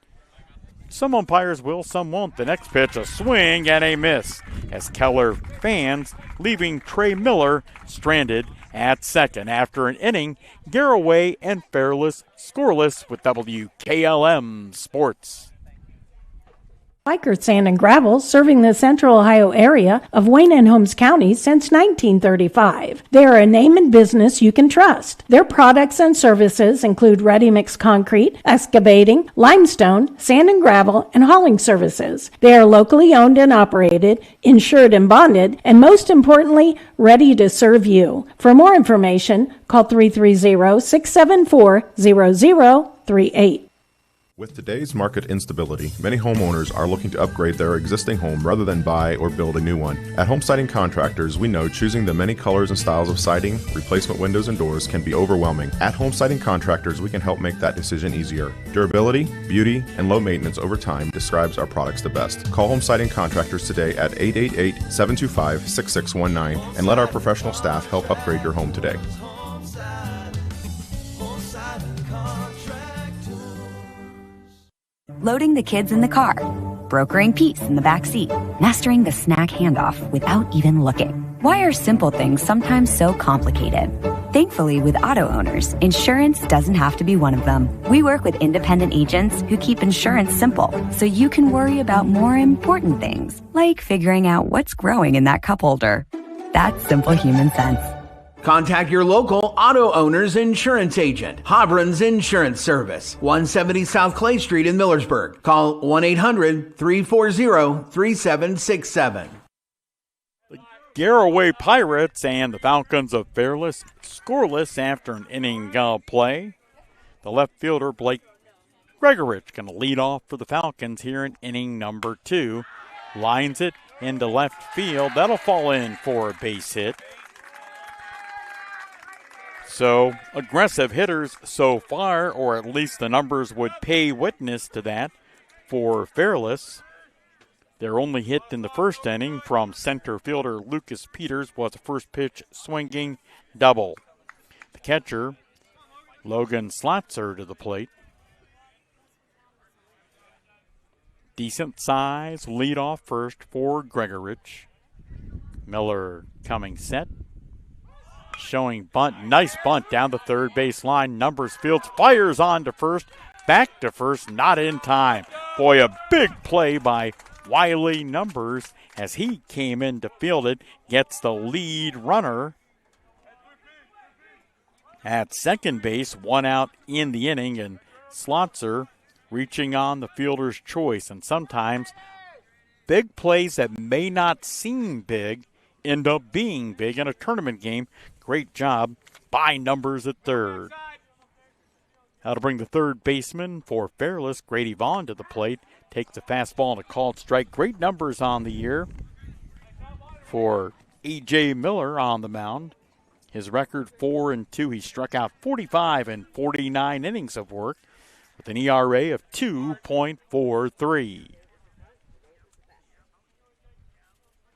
Some umpires will, some won't. The next pitch, a swing and a miss as Keller fans, leaving Trey Miller stranded at second. After an inning, Garaway and Fairless scoreless with WKLM Sports. Biker Sand and Gravel, serving the Central Ohio area of Wayne and Holmes County since 1935. They are a name and business you can trust. Their products and services include ready-mix concrete, excavating, limestone, sand and gravel, and hauling services. They are locally owned and operated, insured and bonded, and most importantly, ready to serve you. For more information, call 330-674-0038. With today's market instability, many homeowners are looking to upgrade their existing home rather than buy or build a new one. At Home Siding Contractors, we know choosing the many colors and styles of siding, replacement windows, and doors can be overwhelming. At Home Siding Contractors, we can help make that decision easier. Durability, beauty, and low maintenance over time describes our products the best. Call Home Siding Contractors today at 888-725-6619 and let our professional staff help upgrade your home today. Loading the kids in the car, brokering peace in the back seat, mastering the snack handoff without even looking. Why are simple things sometimes so complicated? Thankfully, with auto owners, insurance doesn't have to be one of them. We work with independent agents who keep insurance simple, so you can worry about more important things, like figuring out what's growing in that cup holder. That's simple human sense. Contact your local auto owner's insurance agent. Hobron's Insurance Service, 170 South Clay Street in Millersburg. Call 1-800-340-3767. The Garaway Pirates and the Falcons of Fairless scoreless after an inning of play. The left fielder, Blake Gregorich, going to lead off for the Falcons here in inning number 2. Lines it into left field. That'll fall in for a base hit. So, aggressive hitters so far, or at least the numbers would pay witness to that for Fairless. Their only hit in the first inning from center fielder Lucas Peters was a first pitch swinging double. The catcher, Logan Slotzer, to the plate. Decent size, lead off first for Gregorich. Miller coming set. Showing bunt, nice bunt down the third base line. Numbers fields, fires on to first, back to first, not in time. Boy, a big play by Wiley Numbers as he came in to field it, gets the lead runner at second base, one out in the inning, and Slotzer reaching on the fielder's choice. And sometimes big plays that may not seem big end up being big in a tournament game. Great job by Numbers at third. Now to bring the third baseman for Fairless, Grady Vaughn, to the plate. Takes the fastball and a called strike. Great numbers on the year for A.J. Miller on the mound. His record 4-2. He struck out 45 in 49 innings of work with an ERA of 2.43.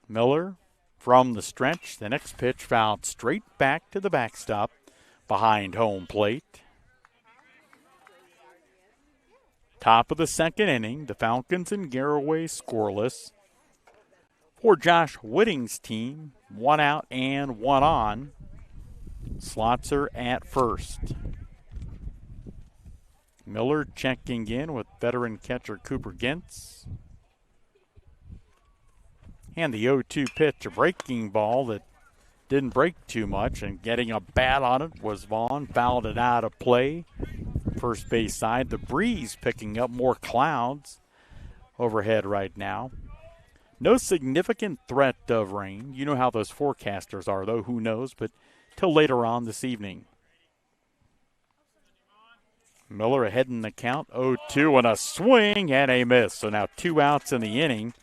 Miller from the stretch, the next pitch fouled straight back to the backstop behind home plate. Top of the second inning, the Falcons and Garaway scoreless. For Josh Whitting's team, one out and one on. Slotzer at first. Miller checking in with veteran catcher Cooper Gintz. And the 0-2 pitch, a breaking ball that didn't break too much, and getting a bat on it was Vaughn. Fouled it out of play. First base side. The breeze picking up, more clouds overhead right now. No significant threat of rain. You know how those forecasters are, though. Who knows? But till later on this evening. Miller ahead in the count. 0-2 and a swing and a miss. So now 2 outs in the inning.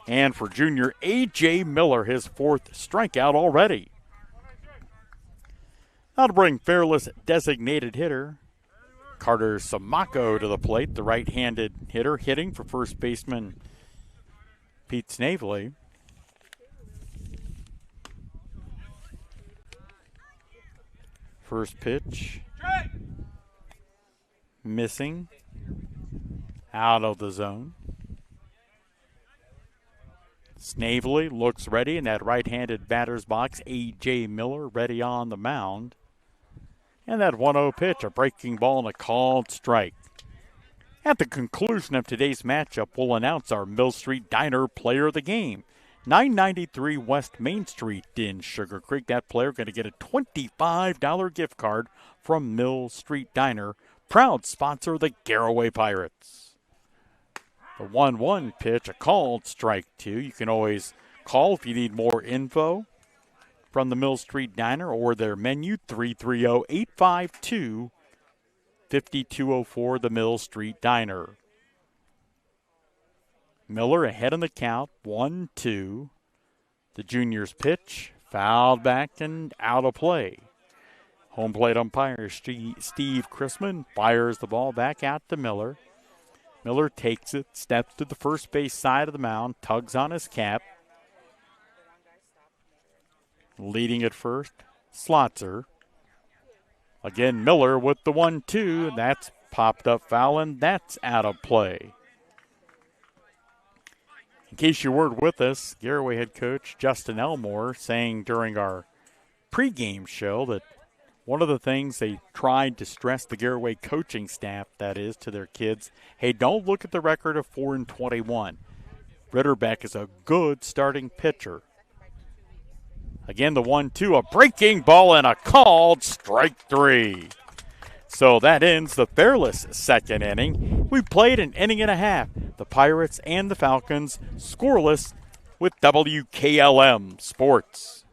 And for junior A.J. Miller, his 4th strikeout already. Now to bring Fairless designated hitter Carter Samako to the plate, the right-handed hitter, hitting for first baseman Pete Snavely. First pitch. Missing. Out of the zone. Snavely looks ready in that right-handed batter's box. A.J. Miller ready on the mound. And that 1-0 pitch, a breaking ball and a called strike. At the conclusion of today's matchup, we'll announce our Mill Street Diner player of the game. 993 West Main Street in Sugar Creek. That player going to get a $25 gift card from Mill Street Diner, proud sponsor of the Garaway Pirates. The 1-1 pitch, a called strike two. You can always call if you need more info from the Mill Street Diner or their menu, 330-852-5204, the Mill Street Diner. Miller ahead in the count, 1-2. The junior's pitch, fouled back and out of play. Home plate umpire Steve Chrisman fires the ball back out to Miller. Miller takes it, steps to the first base side of the mound, tugs on his cap. Leading at first, Slotzer. Again, Miller with the 1-2. That's popped up foul, and that's out of play. In case you weren't with us, Garaway head coach Justin Elmore saying during our pregame show that one of the things they tried to stress the Garaway coaching staff, that is, to their kids, hey, don't look at the record of 4-21. Ritterbeck is a good starting pitcher. Again, the 1-2, a breaking ball and a called strike three. So that ends the Fairless second inning. We played an inning and a half. The Pirates and the Falcons scoreless with WKLM Sports.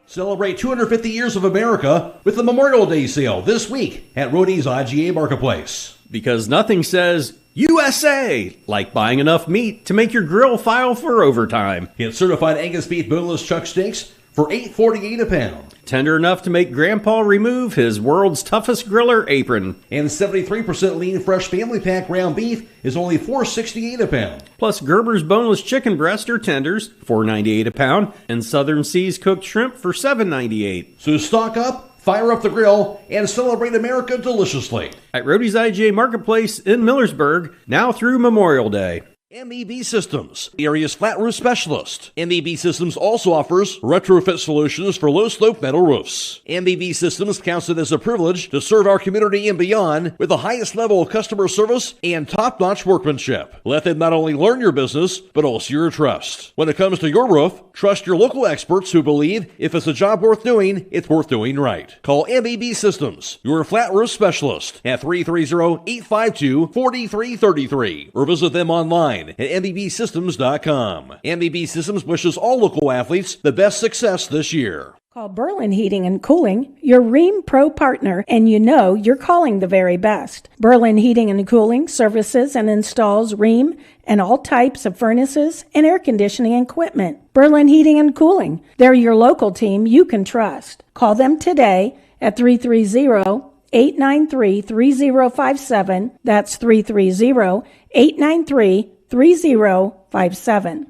Celebrate 250 years of America with the Memorial Day sale this week at Roadie's IGA Marketplace. Because nothing says USA like buying enough meat to make your grill file for overtime. Get certified Angus beef boneless chuck steaks for $8.48 a pound. Tender enough to make Grandpa remove his world's toughest griller apron. And 73% lean fresh family pack ground beef is only $4.68 a pound. Plus Gerber's boneless chicken breast or tenders, $4.98 a pound. And Southern Seas cooked shrimp for $7.98. So stock up, fire up the grill, and celebrate America deliciously. At Roadie's IGA Marketplace in Millersburg, now through Memorial Day. MEB Systems, the area's flat roof specialist. MEB Systems also offers retrofit solutions for low-slope metal roofs. MEB Systems counts it as a privilege to serve our community and beyond with the highest level of customer service and top-notch workmanship. Let them not only learn your business, but also your trust. When it comes to your roof, trust your local experts who believe if it's a job worth doing, it's worth doing right. Call MEB Systems, your flat roof specialist, at 330-852-4333, or visit them online at mbsystems.com. MBB Systems wishes all local athletes the best success this year. Call Berlin Heating and Cooling, your Ream Pro partner, and you know you're calling the very best. Berlin Heating and Cooling services and installs Ream and all types of furnaces and air conditioning equipment. Berlin Heating and Cooling, they're your local team you can trust. Call them today at 330-893-3057. That's 330-893-3057.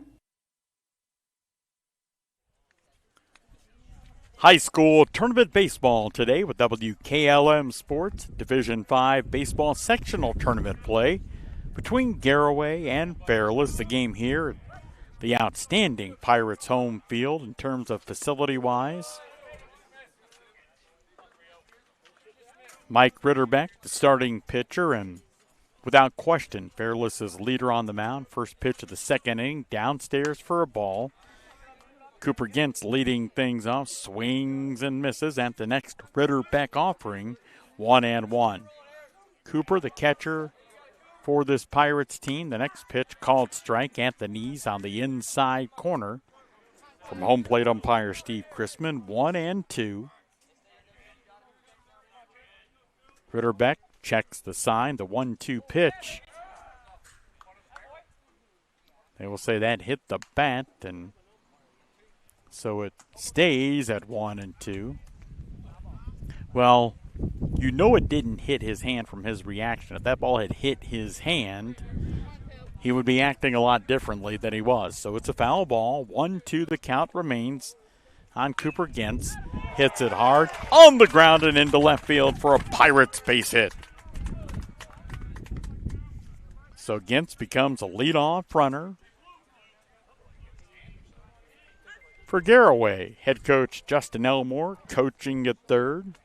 High school tournament baseball today with WKLM Sports. Division 5 baseball sectional tournament play between Garaway and Fairless. The game here at the outstanding Pirates home field in terms of facility-wise. Mike Ritterbeck, the starting pitcher, and without question, Fairless's leader on the mound. First pitch of the second inning, downstairs for a ball. Cooper Gintz leading things off, swings and misses at the next Ritterbeck offering, 1-1. Cooper, the catcher for this Pirates team. The next pitch called strike at the knees on the inside corner from home plate umpire Steve Chrisman, 1-2. Ritterbeck checks the sign, the 1-2 pitch. They will say that hit the bat, and so it stays at 1-2. Well, you know it didn't hit his hand from his reaction. If that ball had hit his hand, he would be acting a lot differently than he was. So it's a foul ball. 1-2 the count remains on Cooper Gintz. Hits it hard on the ground and into left field for a Pirates base hit. So Gintz becomes a leadoff runner for Garaway. Head coach Justin Elmore coaching at third.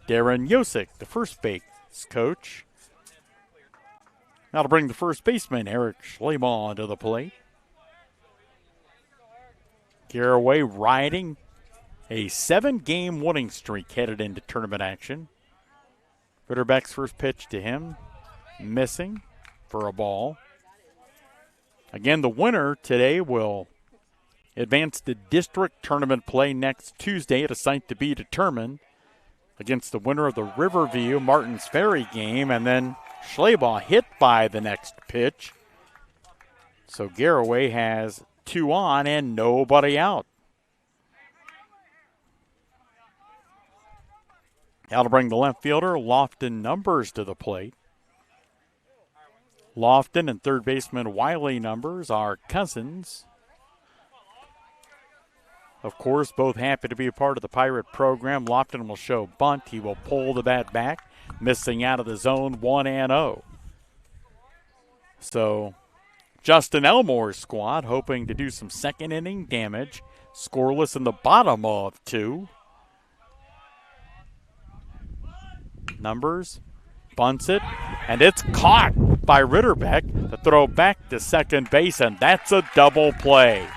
Darren Yosick, the first base coach. Now to bring the first baseman, Eric Schleybaugh, to the plate. Garaway riding a 7-game winning streak headed into tournament action. Ritterbeck's first pitch to him, missing for a ball. Again, the winner today will advance to district tournament play next Tuesday at a site to be determined against the winner of the Riverview Martins Ferry game, and then Schleybaugh hit by the next pitch. So Garaway has 2 on and nobody out. Now to bring the left fielder, Lofton Numbers, to the plate. Lofton and third baseman Wiley Numbers are cousins. Of course, both happy to be a part of the Pirate program. Lofton will show bunt. He will pull the bat back, missing out of the zone, 1-0. So Justin Elmore's squad hoping to do some second inning damage. Scoreless in the bottom of 2. Numbers bunts it, and it's caught by Ritterbeck. The throw back to second base, and that's a double play.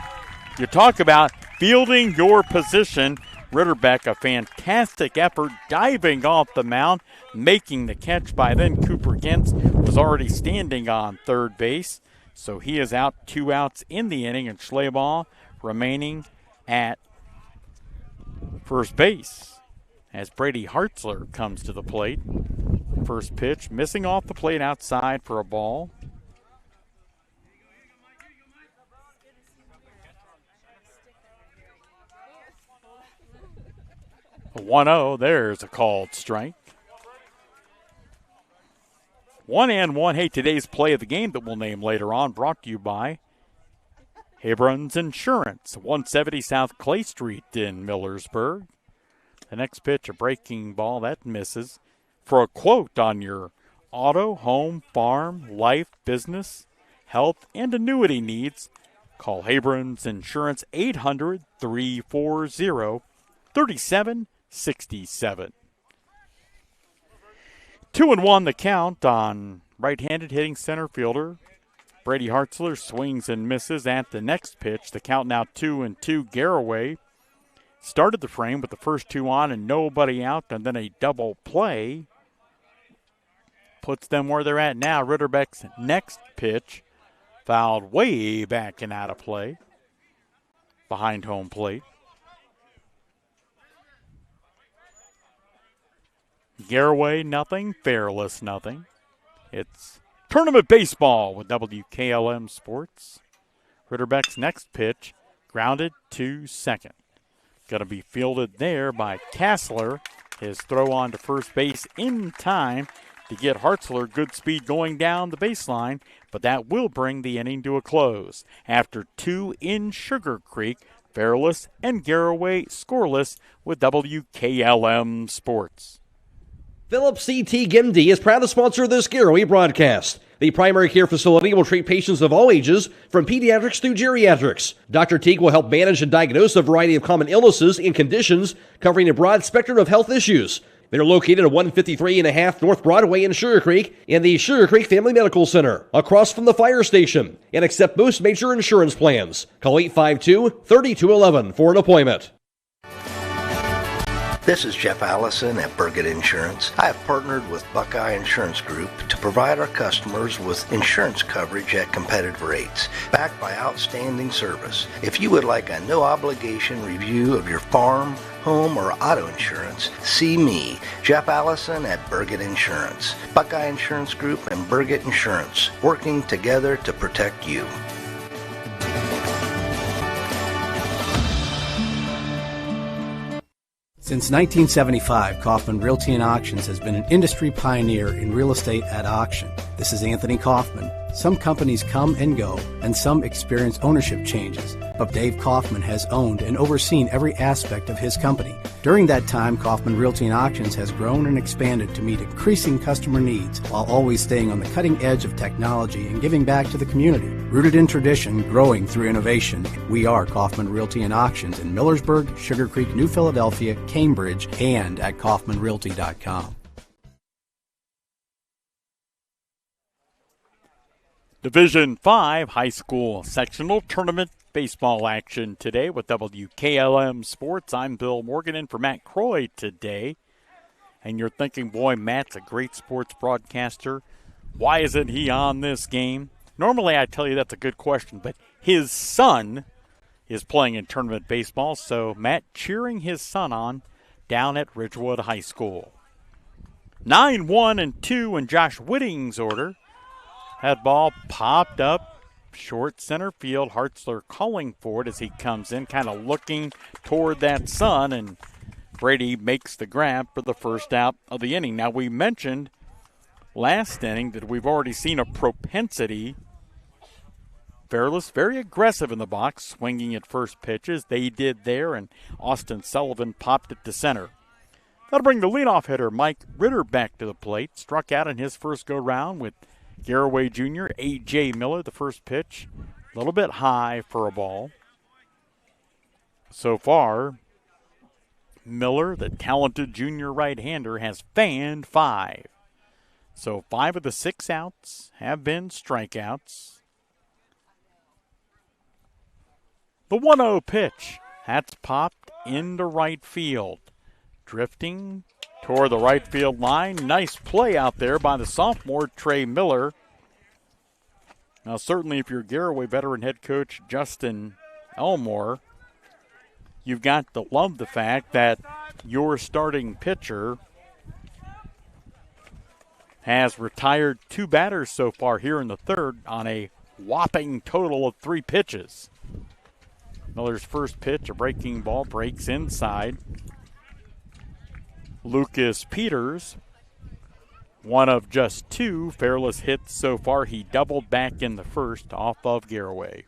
You talk about fielding your position. Ritterbeck, a fantastic effort, diving off the mound, making the catch by then Cooper Gintz was already standing on third base. So he is out, 2 outs in the inning, and Schleybaugh remaining at first base as Brady Hartzler comes to the plate. First pitch, missing off the plate outside for a ball. A 1-0, there's a called strike. 1-1. Hey, today's play of the game that we'll name later on, brought to you by Habrun's Insurance, 170 South Clay Street in Millersburg. The next pitch, a breaking ball, that misses. For a quote on your auto, home, farm, life, business, health, and annuity needs, call Habrun's Insurance, 800-340-3767. 2-1 the count on right-handed hitting center fielder Brady Hartzler. Swings and misses at the next pitch. The count now 2-2. Garaway started the frame with the first 2 on and nobody out, and then a double play puts them where they're at now. Ritterbeck's next pitch fouled way back and out of play behind home plate. Garaway nothing, Fairless nothing. It's tournament baseball with WKLM Sports. Ritterbeck's next pitch grounded to second. Going to be fielded there by Kassler. His throw on to first base in time to get Hartzler good speed going down the baseline, but that will bring the inning to a close. After 2 in Sugar Creek, Fairless and Garaway scoreless with WKLM Sports. Phillips CT GIMD is proud to sponsor this Garaway broadcast. The primary care facility will treat patients of all ages, from pediatrics through geriatrics. Dr. Teague will help manage and diagnose a variety of common illnesses and conditions, covering a broad spectrum of health issues. They're located at 153.5 North Broadway in Sugar Creek and the Sugar Creek Family Medical Center, across from the fire station, and accept most major insurance plans. Call 852-3211 for an appointment. This is Jeff Allison at Burgett Insurance. I have partnered with Buckeye Insurance Group to provide our customers with insurance coverage at competitive rates, backed by outstanding service. If you would like a no-obligation review of your farm, home, or auto insurance, see me, Jeff Allison at Burgett Insurance. Buckeye Insurance Group and Burgett Insurance, working together to protect you. Since 1975, Kaufman Realty and Auctions has been an industry pioneer in real estate at auction. This is Anthony Kaufman. Some companies come and go, and some experience ownership changes, but Dave Kaufman has owned and overseen every aspect of his company. During that time, Kaufman Realty and Auctions has grown and expanded to meet increasing customer needs while always staying on the cutting edge of technology and giving back to the community. Rooted in tradition, growing through innovation, we are Kaufman Realty and Auctions in Millersburg, Sugar Creek, New Philadelphia, Cambridge, and at kaufmanrealty.com. Division 5 high school sectional tournament baseball action today with WKLM Sports. I'm Bill Morgan in for Matt Croy today. And you're thinking, boy, Matt's a great sports broadcaster. Why isn't he on this game? Normally I tell you that's a good question, but his son is playing in tournament baseball, so Matt cheering his son on down at Ridgewood High School. 9-1-2 in Josh Whitting's order. That ball popped up short center field. Hartzler calling for it as he comes in, kind of looking toward that sun, and Brady makes the grab for the first out of the inning. Now, we mentioned last inning that we've already seen a propensity. Fairless very aggressive in the box, swinging at first pitches. They did there, and Austin Sullivan popped it to center. That'll bring the leadoff hitter, Mike Ritter, back to the plate. Struck out in his first go-round with Garaway Jr., A.J. Miller, the first pitch. A little bit high for a ball. So far, Miller, the talented junior right-hander, has fanned 5. So 5 of the 6 outs have been strikeouts. The 1-0 pitch. That's popped into right field. Drifting toward the right field line. Nice play out there by the sophomore, Trey Miller. Now, certainly if you're Garaway veteran head coach Justin Elmore, you've got to love the fact that your starting pitcher has retired 2 batters so far here in the third on a whopping total of 3 pitches. Miller's first pitch, a breaking ball, breaks inside. Lucas Peters, one of just 2 Fairless hits so far. He doubled back in the first off of Garaway.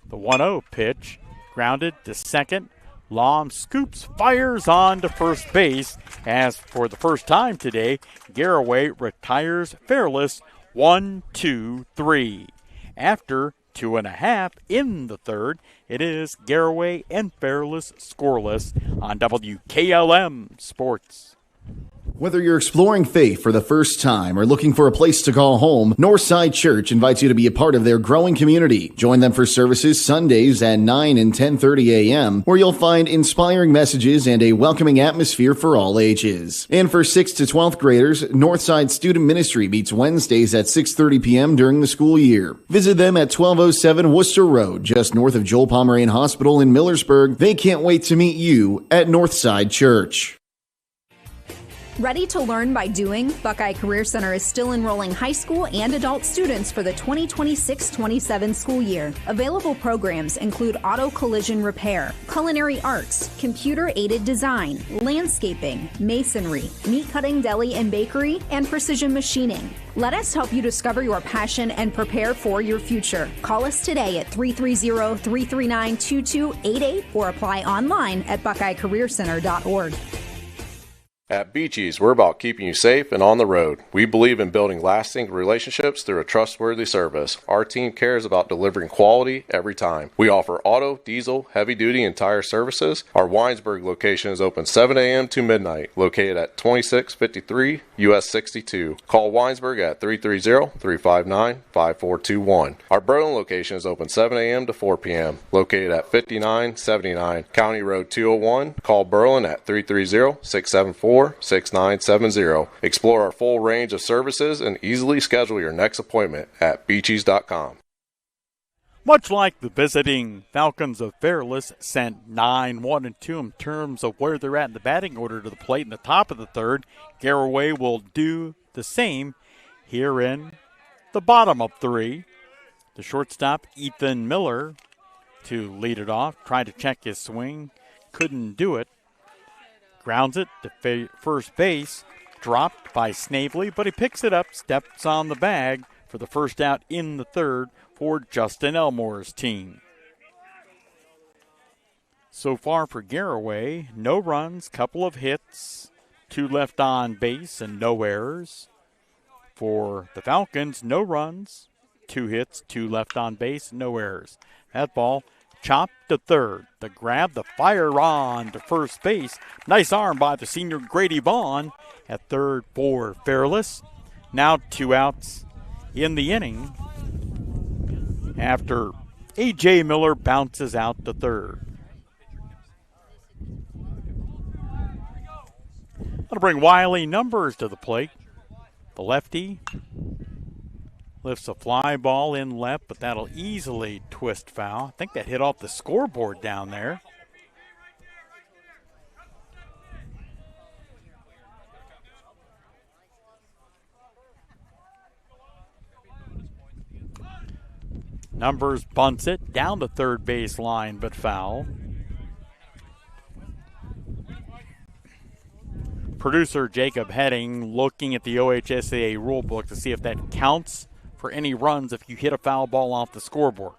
The 1-0 pitch, grounded to second. Lom scoops, fires on to first base. As for the first time today, Garaway retires Fairless 1-2-3. After 2.5 in the third, it is Garaway and Fairless scoreless on WKLM Sports. Whether you're exploring faith for the first time or looking for a place to call home, Northside Church invites you to be a part of their growing community. Join them for services Sundays at 9 and 10:30 a.m., where you'll find inspiring messages and a welcoming atmosphere for all ages. And for 6th to 12th graders, Northside Student Ministry meets Wednesdays at 6:30 p.m. during the school year. Visit them at 1207 Worcester Road, just north of Joel Pomeranian Hospital in Millersburg. They can't wait to meet you at Northside Church. Ready to learn by doing? Buckeye Career Center is still enrolling high school and adult students for the 2026-27 school year. Available programs include auto collision repair, culinary arts, computer-aided design, landscaping, masonry, meat cutting, deli and bakery, and precision machining. Let us help you discover your passion and prepare for your future. Call us today at 330-339-2288 or apply online at buckeyecareercenter.org. At Beaches, we're about keeping you safe and on the road. We believe in building lasting relationships through a trustworthy service. Our team cares about delivering quality every time. We offer auto, diesel, heavy-duty, and tire services. Our Winesburg location is open 7 a.m. to midnight, located at 2653 US 62. Call Winesburg at 330-359-5421. Our Berlin location is open 7 a.m. to 4 p.m., located at 5979 County Road 201. Call Berlin at 330-674-6970. Explore our full range of services and easily schedule your next appointment at beaches.com. Much like the visiting Falcons of Fairless sent 9-1-2 in terms of where they're at in the batting order to the plate in the top of the third, Garaway will do the same here in the bottom of 3. The shortstop, Ethan Miller, to lead it off, tried to check his swing, couldn't do it. Grounds it to first base, dropped by Snavely, but he picks it up, steps on the bag for the first out in the third for Justin Elmore's team. So far for Garaway, no runs, couple of hits, 2 left on base and no errors. For the Falcons, no runs, 2 hits, 2 left on base, no errors. That ball chopped to third. The grab, the fire on to first base. Nice arm by the senior Grady Vaughn at third for Fairless. Now 2 outs in the inning after A.J. Miller bounces out to third. That'll bring Wiley Numbers to the plate. The lefty lifts a fly ball in left, but that'll easily twist foul. I think that hit off the scoreboard down there. Numbers bunts it down the third base line, but foul. Producer Jacob Heading looking at the OHSAA rulebook to see if that counts for any runs if you hit a foul ball off the scoreboard.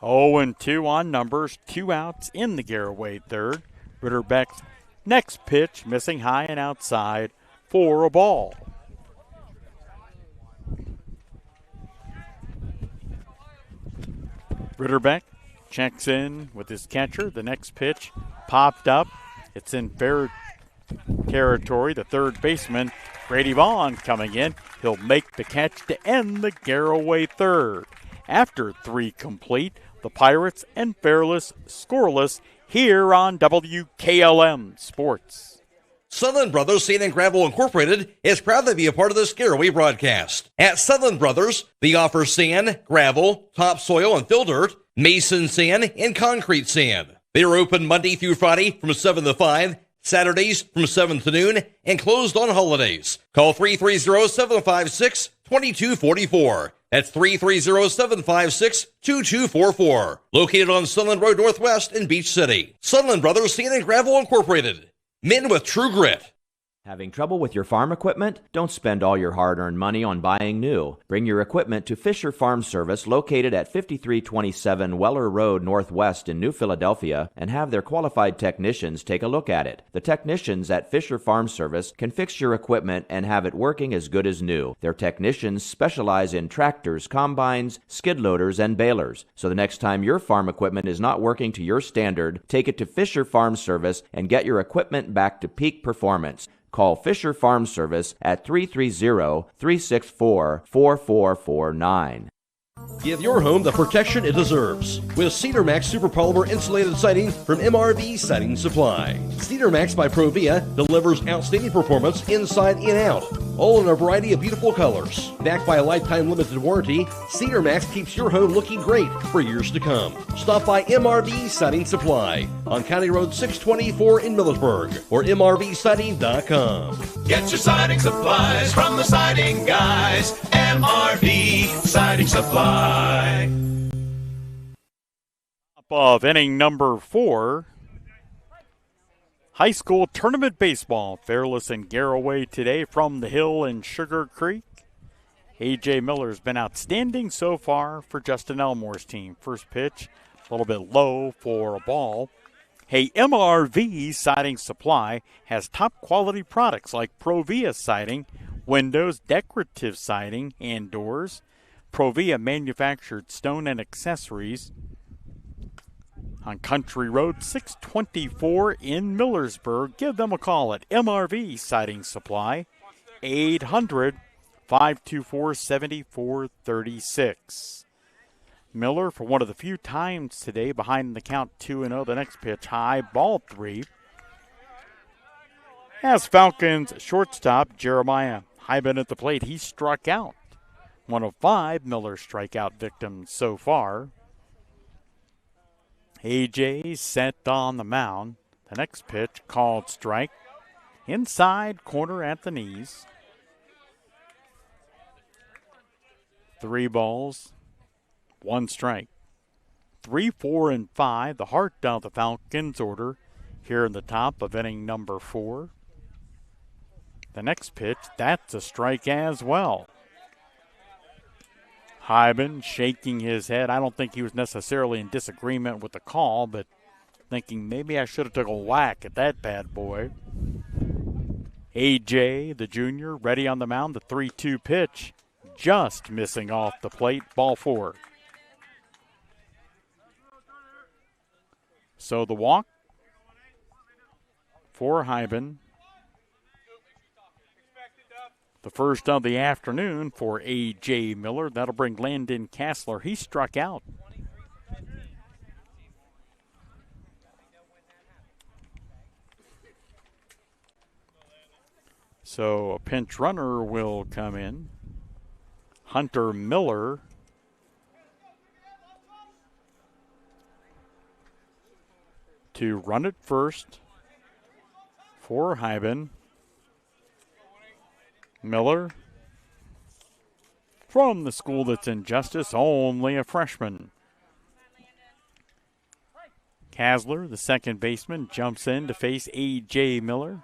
Oh, and 2 on Numbers, 2 outs in the Garaway third. Ritterbeck's next pitch missing high and outside for a ball. Ritterbeck checks in with his catcher. The next pitch popped up. It's in fair territory. The third baseman, Grady Vaughn, coming in. He'll make the catch to end the Garaway third. After 3 complete, the Pirates and Fairless scoreless here on WKLM Sports. Sutherland Brothers Sand and Gravel Incorporated is proud to be a part of this Garaway broadcast. At Sutherland Brothers, they offer sand, gravel, topsoil, and fill dirt, mason sand, and concrete sand. They are open Monday through Friday from 7 to 5, Saturdays from 7 to noon, and closed on holidays. Call 330-756-2244. That's 330-756-2244. Located on Sunland Road Northwest in Beach City. Sunland Brothers Sand and Gravel Incorporated. Men with true grit. Having trouble with your farm equipment? Don't spend all your hard-earned money on buying new. Bring your equipment to Fisher Farm Service, located at 5327 Weller Road Northwest in New Philadelphia, and have their qualified technicians take a look at it. The technicians at Fisher Farm Service can fix your equipment and have it working as good as new. Their technicians specialize in tractors, combines, skid loaders, and balers. So the next time your farm equipment is not working to your standard, take it to Fisher Farm Service and get your equipment back to peak performance. Call Fisher Farm Service at 330-364-4449. Give your home the protection it deserves with Cedar Max Super Polymer Insulated Siding from MRV Siding Supply. Cedar Max by Provia delivers outstanding performance inside and out, all in a variety of beautiful colors. Backed by a lifetime limited warranty, Cedar Max keeps your home looking great for years to come. Stop by MRV Siding Supply on County Road 624 in Millersburg or MRVsiding.com. Get your siding supplies from the siding guys. MRV Siding Supply. Top of inning number 4. High school tournament baseball. Fairless and Garaway today from the Hill and Sugar Creek. A.J. Miller's been outstanding so far for Justin Elmore's team. First pitch, a little bit low for a ball. Hey, MRV Siding Supply has top quality products like Provia siding, windows, decorative siding, and doors. Provia manufactured stone and accessories on Country Road 624 in Millersburg. Give them a call at MRV Siding Supply, 800-524-7436. Miller, for one of the few times today, behind the count 2-0. The next pitch, high, ball 3. As Falcons shortstop Jeremiah Hyben at the plate, he struck out. One of 5 Miller strikeout victims so far. A.J. set on the mound. The next pitch, called strike. Inside corner at the knees. 3 balls, 1 strike. 3, 4, and 5, the heart of the Falcons order here in the top of inning number 4. The next pitch, that's a strike as well. Hyben shaking his head. I don't think he was necessarily in disagreement with the call, but thinking maybe I should have took a whack at that bad boy. A.J., the junior, ready on the mound. The 3-2 pitch, just missing off the plate. Ball 4. So the walk for Hyben. The first of the afternoon for A.J. Miller. That'll bring Landon Kassler. He struck out. So a pinch runner will come in. Hunter Miller to run it first for Hyben. Miller from the school that's in Justice, only a freshman. Kassler, the second baseman, jumps in to face A.J. Miller.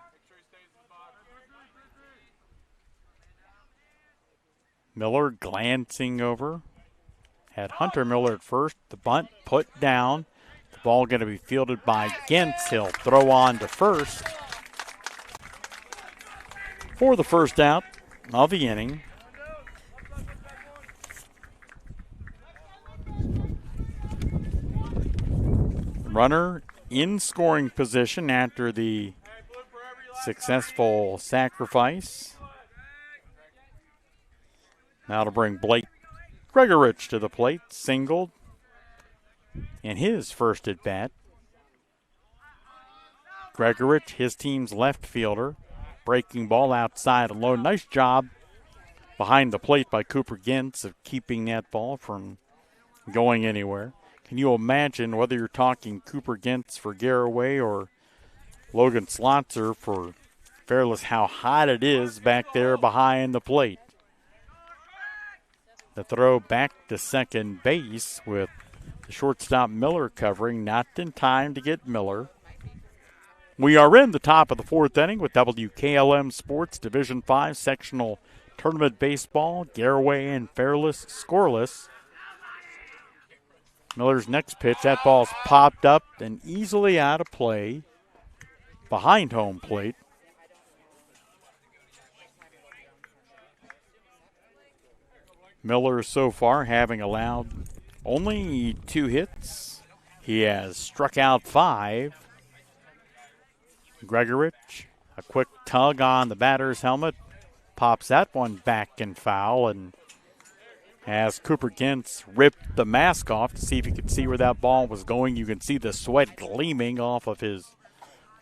Miller glancing over. Had Hunter Miller at first. The bunt put down. The ball going to be fielded by Gentz. He'll throw on to first for the first out of the inning. Runner in scoring position after the successful sacrifice. Now to bring Blake Gregorich to the plate, singled in his first at bat. Gregorich, his team's left fielder, breaking ball outside alone. Nice job behind the plate by Cooper Gentz of keeping that ball from going anywhere. Can you imagine, whether you're talking Cooper Gentz for Garaway or Logan Slotzer for Fairless, how hot it is back there behind the plate? The throw back to second base with the shortstop Miller covering, not in time to get Miller. We are in the top of the fourth inning with WKLM Sports Division 5 Sectional Tournament Baseball. Garaway and Fairless scoreless. Miller's next pitch, that ball's popped up and easily out of play behind home plate. Miller so far having allowed only 2 hits. He has struck out 5. Gregorich, a quick tug on the batter's helmet, pops that one back and foul, and as Cooper Gentz ripped the mask off to see if he could see where that ball was going, you can see the sweat gleaming off of his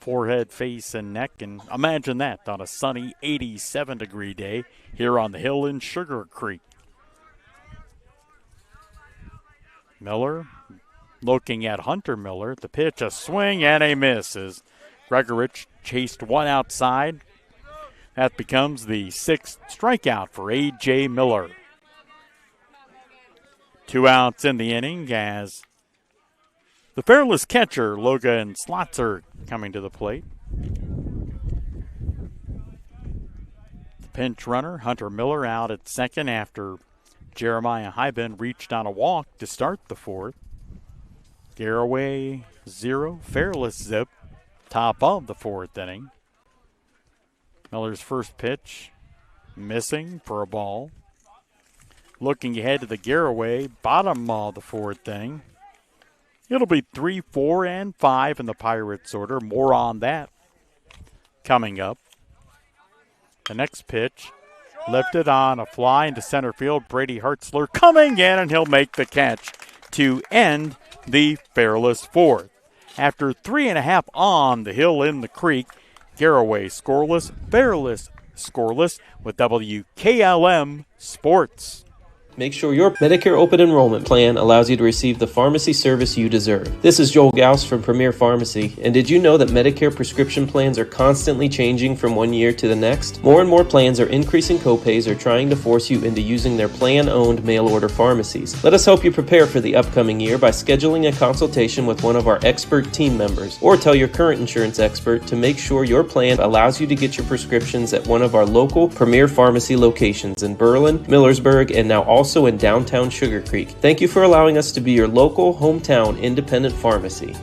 forehead, face, and neck. And imagine that on a sunny 87-degree day here on the hill in Sugar Creek. Miller looking at Hunter Miller. The pitch, a swing and a miss as Gregorich chased one outside. That becomes the 6th strikeout for A.J. Miller. 2 outs in the inning as the Fairless catcher, Logan Slotzer, coming to the plate. The pinch runner, Hunter Miller, out at second after Jeremiah Hyben reached on a walk to start the fourth. Garaway 0, Fairless zip, top of the fourth inning. Miller's first pitch, missing for a ball. Looking ahead to the Garaway, bottom of the fourth inning. It'll be 3, 4, and 5 in the Pirates order. More on that coming up. The next pitch, lifted on a fly into center field. Brady Hartzler coming in, and he'll make the catch to end the Fairless fourth. After 3.5 on the hill in the creek, Garaway scoreless, Fairless scoreless with WKLM Sports. Make sure your Medicare open enrollment plan allows you to receive the pharmacy service you deserve. This is Joel Gauss from Premier Pharmacy, and did you know that Medicare prescription plans are constantly changing from one year to the next? More and more plans are increasing copays or trying to force you into using their plan-owned mail-order pharmacies. Let us help you prepare for the upcoming year by scheduling a consultation with one of our expert team members, or tell your current insurance expert to make sure your plan allows you to get your prescriptions at one of our local Premier Pharmacy locations in Berlin, Millersburg, and now also in downtown Sugar Creek. Thank you for allowing us to be your local, hometown, independent pharmacy.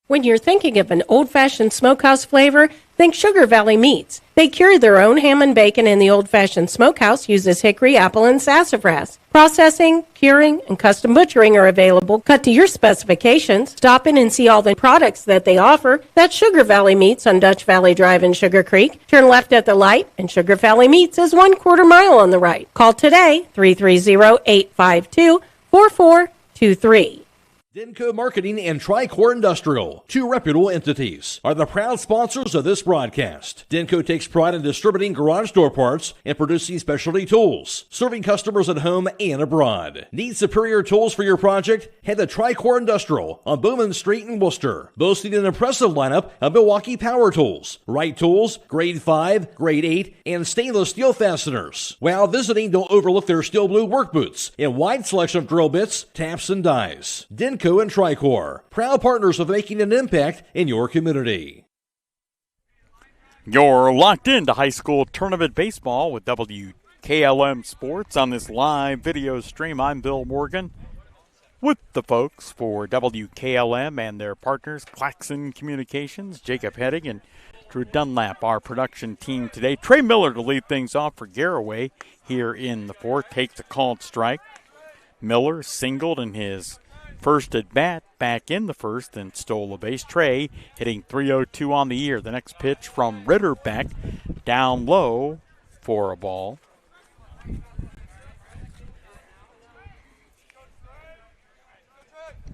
When you're thinking of an old-fashioned smokehouse flavor, think Think Sugar Valley Meats. They cure their own ham and bacon in the old-fashioned smokehouse, uses hickory, apple, and sassafras. Processing, curing, and custom butchering are available. Cut to your specifications. Stop in and see all the products that they offer. That's Sugar Valley Meats on Dutch Valley Drive in Sugar Creek. Turn left at the light, and Sugar Valley Meats is 1/4 mile on the right. Call today, 330-852-4423. Denko Marketing and Tricor Industrial, two reputable entities, are the proud sponsors of this broadcast. Denko takes pride in distributing garage door parts and producing specialty tools, serving customers at home and abroad. Need superior tools for your project? Head to Tricor Industrial on Bowman Street in Worcester, boasting an impressive lineup of Milwaukee power tools, Wright tools, grade 5, grade 8, and stainless steel fasteners. While visiting, don't overlook their steel blue work boots and wide selection of drill bits, taps, and dies. Denko and Tricor, proud partners of making an impact in your community. You're locked into high school tournament baseball with WKLM Sports on this live video stream. I'm Bill Morgan with the folks for WKLM and their partners, Claxon Communications, Jacob Heading and Drew Dunlap, our production team today. Trey Miller to lead things off for Garaway here in the fourth. Takes a called strike. Miller singled in his first at bat back in the first and stole a base. Trey hitting .302 on the year. The next pitch from Ritterbeck down low for a ball.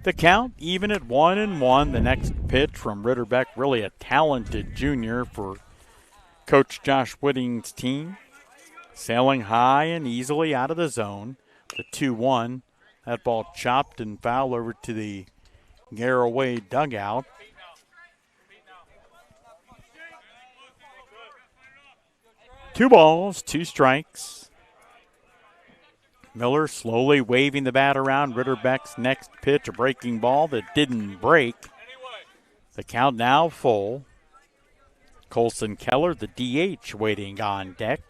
The count even at 1-1. The next pitch from Ritterbeck, really a talented junior for Coach Josh Whitting's team. Sailing high and easily out of the zone. The 2-1. That ball chopped and fouled over to the Garaway dugout. Two balls, two strikes. Miller slowly waving the bat around. Ritterbeck's next pitch, a breaking ball that didn't break. The count now full. Colson Keller, the DH, waiting on deck.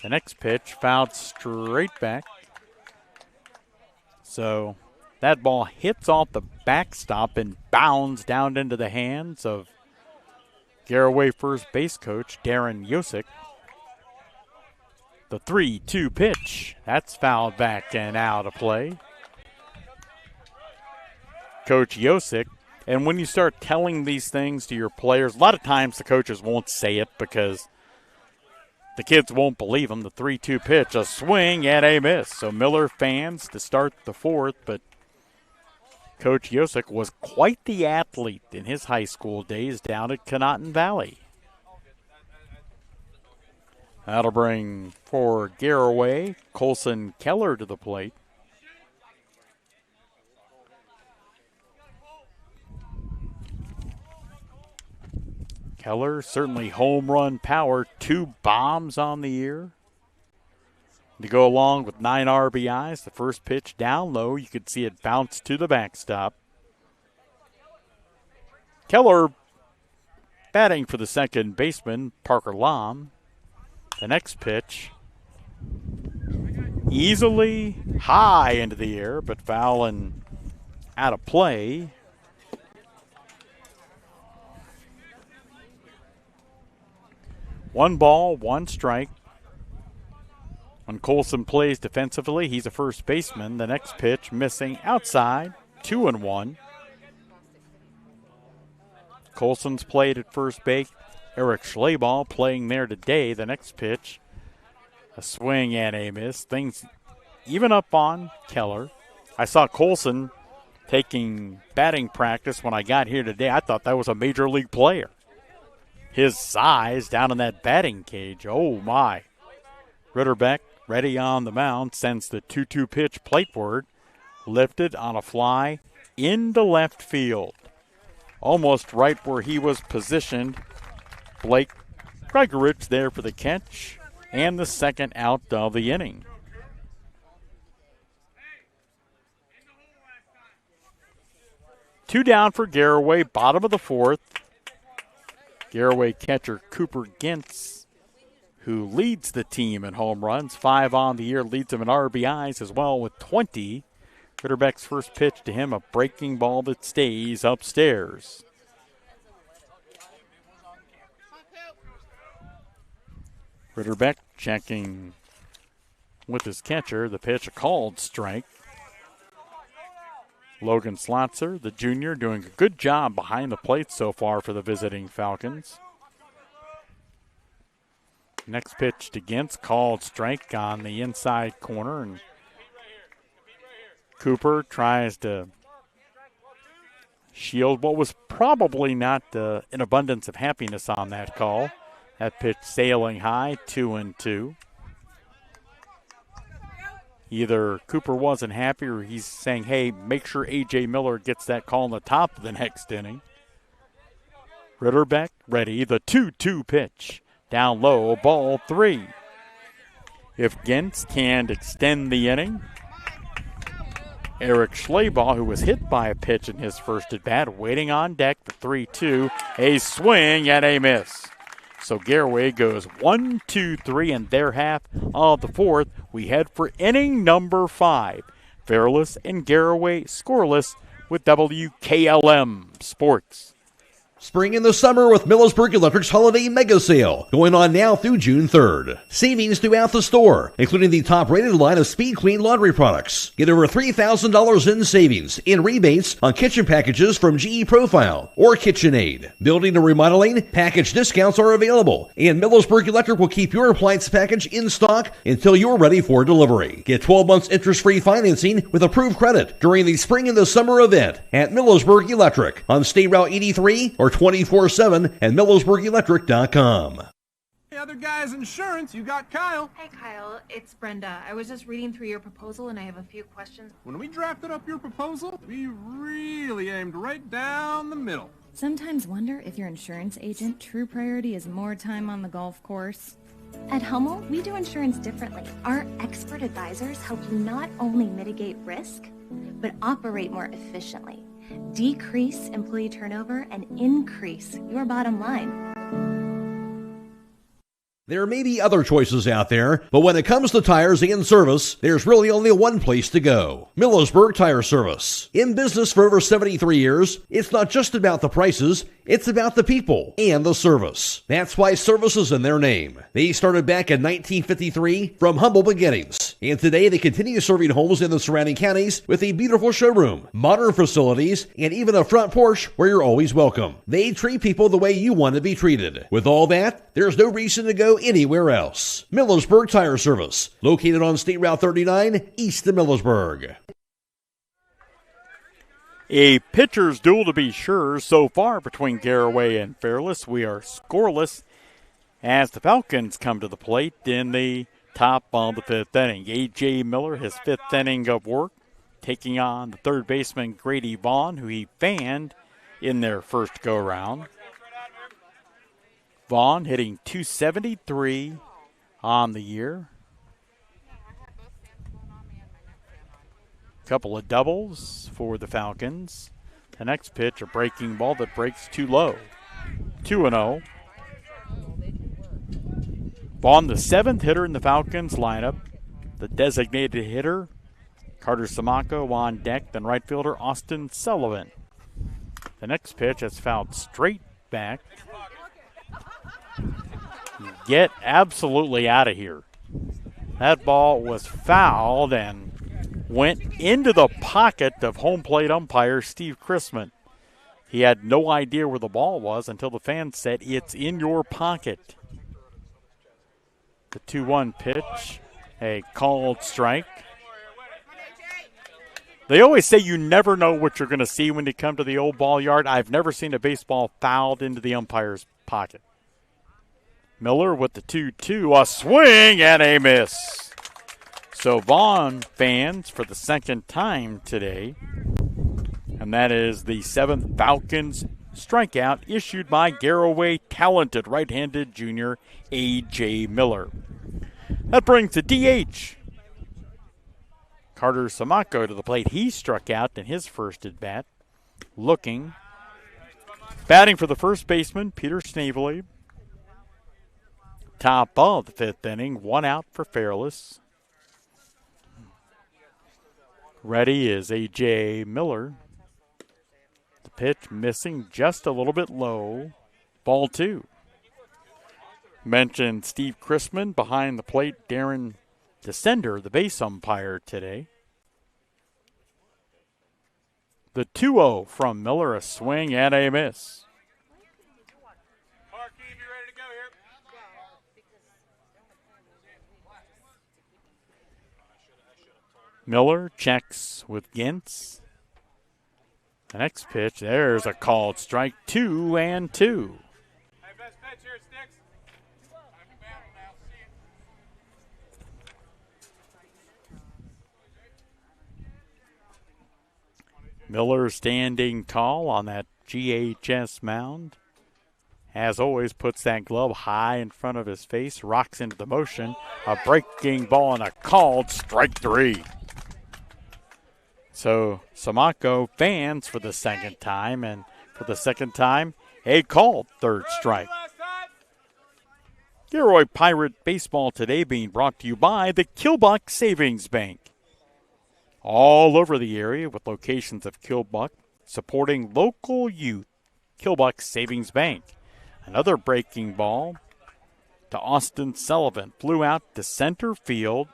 The next pitch fouled straight back. So that ball hits off the backstop and bounds down into the hands of Garaway first base coach Darren Yosick. The 3-2 pitch. That's fouled back and out of play. Coach Yosick. And when you start telling these things to your players, a lot of times the coaches won't say it because the kids won't believe him. The 3-2 pitch, a swing and a miss. So Miller fans to start the fourth, but Coach Yosick was quite the athlete in his high school days down at Conotton Valley. That'll bring for Garaway Colson Keller to the plate. Keller, certainly home run power, 2 bombs on the year. To go along with 9 RBIs, the first pitch down low, you could see it bounce to the backstop. Keller batting for the second baseman, Parker Lom. The next pitch, easily high into the air, but foul and out of play. One ball, one strike. When Colson plays defensively, he's a first baseman. The next pitch missing outside, 2-1. Colson's played at first base. Eric Schlaball playing there today. The next pitch, a swing and a miss. Things even up on Keller. I saw Colson taking batting practice when I got here today. I thought that was a major league player. His size down in that batting cage. Oh, my. Ritterbeck ready on the mound. Sends the 2-2 pitch plateward. Lifted on a fly into left field. Almost right where he was positioned. Blake Gregoritsch there for the catch. And the second out of the inning. Two down for Garaway. Bottom of the fourth. Garaway catcher Cooper Gintz, who leads the team in home runs. 5 on the year, leads him in RBIs as well with 20. Ritterbeck's first pitch to him, a breaking ball that stays upstairs. Ritterbeck checking with his catcher. The pitch, a called strike. Logan Slotzer, the junior, doing a good job behind the plate so far for the visiting Falcons. Next pitch against, called strike on the inside corner, and Cooper tries to shield what was probably not an abundance of happiness on that call. That pitch sailing high, 2-2. Either Cooper wasn't happy or he's saying, hey, make sure A.J. Miller gets that call in the top of the next inning. Ritterbeck ready, the 2-2 pitch. Down low, ball 3. If Gentz can extend the inning, Eric Schleybaugh, who was hit by a pitch in his first at-bat, waiting on deck, the 3-2, a swing and a miss. So Garaway goes 1-2-3 in their half of the fourth. We head for inning number 5. Fairless and Garaway scoreless with WKLM Sports. Spring in the summer with Millersburg Electric's Holiday Mega Sale, going on now through June 3rd. Savings throughout the store, including the top-rated line of Speed Clean laundry products. Get over $3,000 in savings in rebates on kitchen packages from GE Profile or KitchenAid. Building and remodeling, package discounts are available, and Millersburg Electric will keep your appliance package in stock until you're ready for delivery. Get 12 months interest-free financing with approved credit during the spring and the summer event at Millersburg Electric on State Route 83 or 24/7 at MillersburgElectric.com. Hey, other guys' insurance, you got Kyle. Hey, Kyle, it's Brenda. I was just reading through your proposal, and I have a few questions. When we drafted up your proposal, we really aimed right down the middle. Sometimes wonder if your insurance agent true priority is more time on the golf course. At Hummel, we do insurance differently. Our expert advisors help you not only mitigate risk, but operate more efficiently, decrease employee turnover, and increase your bottom line. There may be other choices out there, but when it comes to tires and service, there's really only one place to go. Millersburg Tire Service. In business for over 73 years, it's not just about the prices, it's about the people and the service. That's why service is in their name. They started back in 1953 from humble beginnings, and today they continue serving homes in the surrounding counties with a beautiful showroom, modern facilities, and even a front porch where you're always welcome. They treat people the way you want to be treated. With all that, there's no reason to go anywhere else. Millersburg Tire Service, located on State Route 39, east of Millersburg. A pitcher's duel to be sure so far between Garaway and Fairless. We are scoreless as the Falcons come to the plate in the top of the 5th inning. A.J. Miller, his 5th inning of work, taking on the third baseman Grady Vaughn, who he fanned in their first go-round. Vaughn hitting .273 on the year. Couple of doubles for the Falcons. The next pitch, a breaking ball that breaks too low. 2-0. Vaughn, the 7th hitter in the Falcons lineup. The designated hitter, Carter Samako on deck, then right fielder Austin Sullivan. The next pitch is fouled straight back. Get absolutely out of here. That ball was fouled and went into the pocket of home plate umpire Steve Chrisman. He had no idea where the ball was until the fan said, "It's in your pocket." The 2-1 pitch, a called strike. They always say you never know what you're going to see when you come to the old ball yard. I've never seen a baseball fouled into the umpire's pocket. Miller with the 2-2, a swing and a miss. So Vaughn fans for the second time today, and that is the 7th Falcons strikeout issued by Garaway talented right-handed junior A.J. Miller. That brings the DH. Carter Samako to the plate. He struck out in his first at-bat. Looking. Batting for the first baseman, Peter Snavely. Top of the 5th inning, 1 out for Fairless. Ready is A.J. Miller. The pitch missing just a little bit low. Ball 2. Mentioned Steve Chrisman behind the plate. Darren Descender, the base umpire today. The 2-0 from Miller, a swing and a miss. Miller checks with Gintz. The next pitch, there's a called strike, 2-2. Miller standing tall on that GHS mound. As always, puts that glove high in front of his face, rocks into the motion. A breaking ball and a called strike 3. So Samako fans for the second time, and for the second time, a called third strike. Garaway Pirate Baseball today being brought to you by the Kilbuck Savings Bank. All over the area with locations of Kilbuck supporting local youth. Kilbuck Savings Bank. Another breaking ball to Austin Sullivan. Flew out to center field.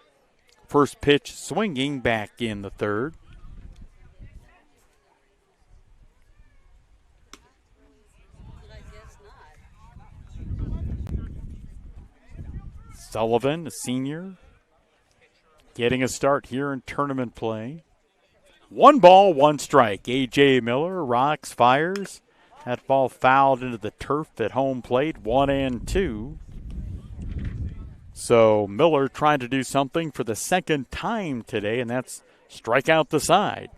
First pitch swinging back in the third. Sullivan, a senior, getting a start here in tournament play. 1 ball, 1 strike. A.J. Miller rocks, fires. That ball fouled into the turf at home plate, 1-2. So Miller trying to do something for the second time today, and that's strike out the side.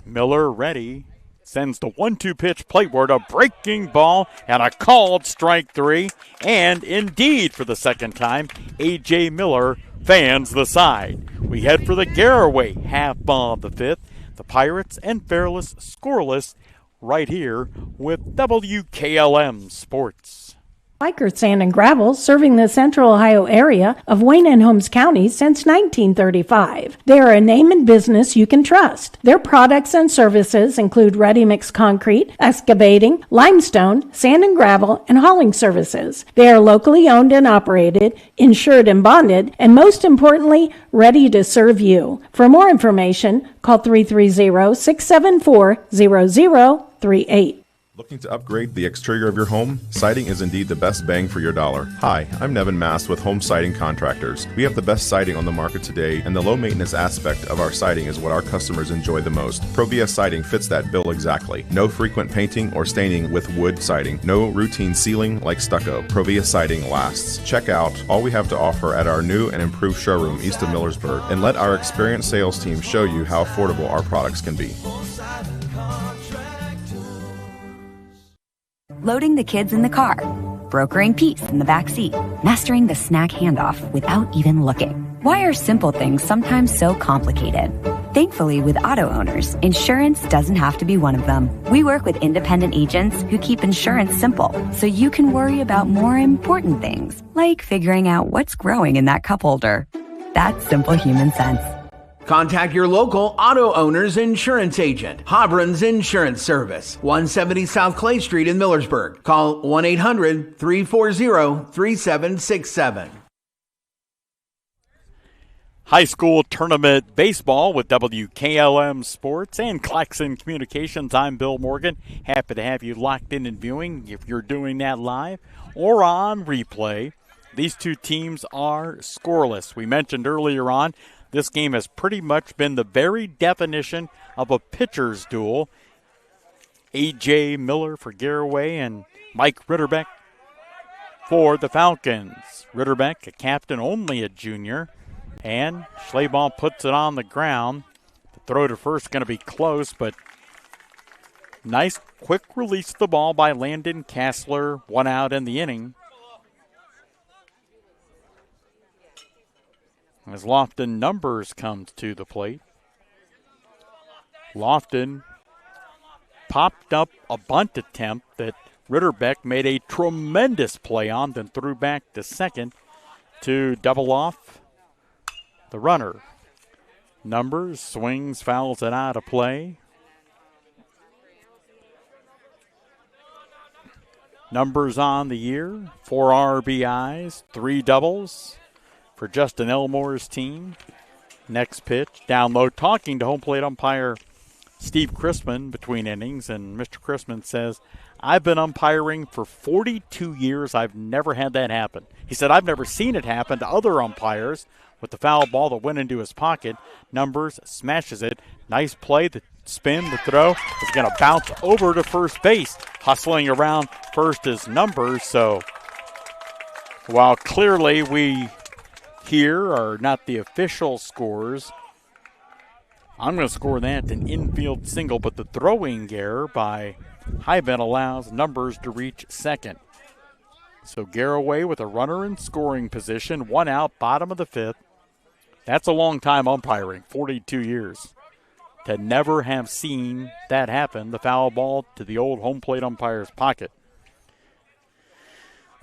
Miller ready. Sends the 1-2 pitch plateward, a breaking ball, and a called strike 3. And indeed, for the second time, A.J. Miller fans the side. We head for the Garaway half ball of the fifth. The Pirates and Fairless scoreless right here with WKLM Sports. Biker Sand and Gravel, serving the central Ohio area of Wayne and Holmes County since 1935. They are a name and business you can trust. Their products and services include ready-mix concrete, excavating, limestone, sand and gravel, and hauling services. They are locally owned and operated, insured and bonded, and most importantly, ready to serve you. For more information, call 330-674-0038. Looking to upgrade the exterior of your home? Siding is indeed the best bang for your dollar. Hi, I'm Nevin Mast with Home Siding Contractors. We have the best siding on the market today, and the low maintenance aspect of our siding is what our customers enjoy the most. Provia Siding fits that bill exactly. No frequent painting or staining with wood siding. No routine sealing like stucco. Provia Siding lasts. Check out all we have to offer at our new and improved showroom east of Millersburg, and let our experienced sales team show you how affordable our products can be. Loading the kids in the car, brokering peace in the back seat, mastering the snack handoff without even looking. Why are simple things sometimes so complicated? Thankfully, with auto owners, insurance doesn't have to be one of them. We work with independent agents who keep insurance simple, so you can worry about more important things, like figuring out what's growing in that cup holder. That's simple human sense. Contact your local auto owner's insurance agent, Hobron's Insurance Service, 170 South Clay Street in Millersburg. Call 1-800-340-3767. High school tournament baseball with WKLM Sports and Claxon Communications. I'm Bill Morgan. Happy to have you locked in and viewing if you're doing that live or on replay. These two teams are scoreless. We mentioned earlier on, this game has pretty much been the very definition of a pitcher's duel. A.J. Miller for Garaway and Mike Ritterbeck for the Falcons. Ritterbeck, a captain, only a junior. And Schleybaum puts it on the ground. The throw to first going to be close, but nice quick release of the ball by Landon Kassler. 1 out in the inning. As Lofton Numbers comes to the plate. Lofton popped up a bunt attempt that Ritterbeck made a tremendous play on, then threw back to second to double off the runner. Numbers swings, fouls it out of play. Numbers on the year, 4 RBIs, 3 doubles for Justin Elmore's team. Next pitch, down low, talking to home plate umpire Steve Chrisman between innings, and Mr. Chrisman says, I've been umpiring for 42 years. I've never had that happen. He said, I've never seen it happen to other umpires with the foul ball that went into his pocket. Numbers smashes it. Nice play. The spin, the throw is going to bounce over to first base. Hustling around first is Numbers. So while clearly we here are not the official scores, I'm going to score that an infield single, but the throwing error by Hyben allows Numbers to reach second. So Garaway with a runner in scoring position, 1 out, bottom of the 5th. That's a long time umpiring, 42 years. To never have seen that happen, the foul ball to the old home plate umpire's pocket.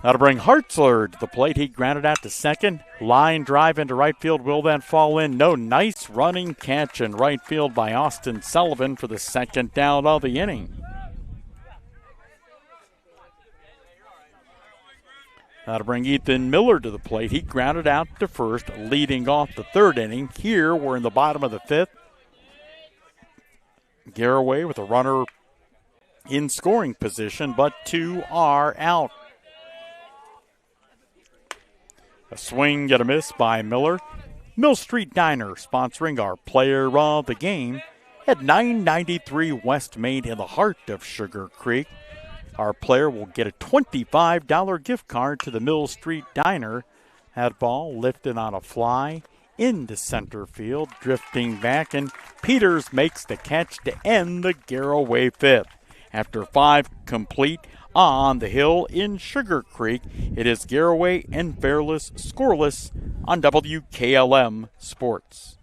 Now to bring Hartzler to the plate. He grounded out to second. Line drive into right field. Will that fall in? No. Nice running catch in right field by Austin Sullivan for the second down of the inning. Now to bring Ethan Miller to the plate. He grounded out to first, leading off the 3rd inning. Here we're in the bottom of the 5th. Garaway with a runner in scoring position, but 2 are out. A swing, yet a miss by Miller. Mill Street Diner sponsoring our player of the game at 993 West Main in the heart of Sugar Creek. Our player will get a $25 gift card to the Mill Street Diner. That ball lifted on a fly into center field, drifting back, and Peters makes the catch to end the Garaway 5th. After 5 complete on the hill in Sugar Creek, it is Garaway and Fairless scoreless on WKLM Sports.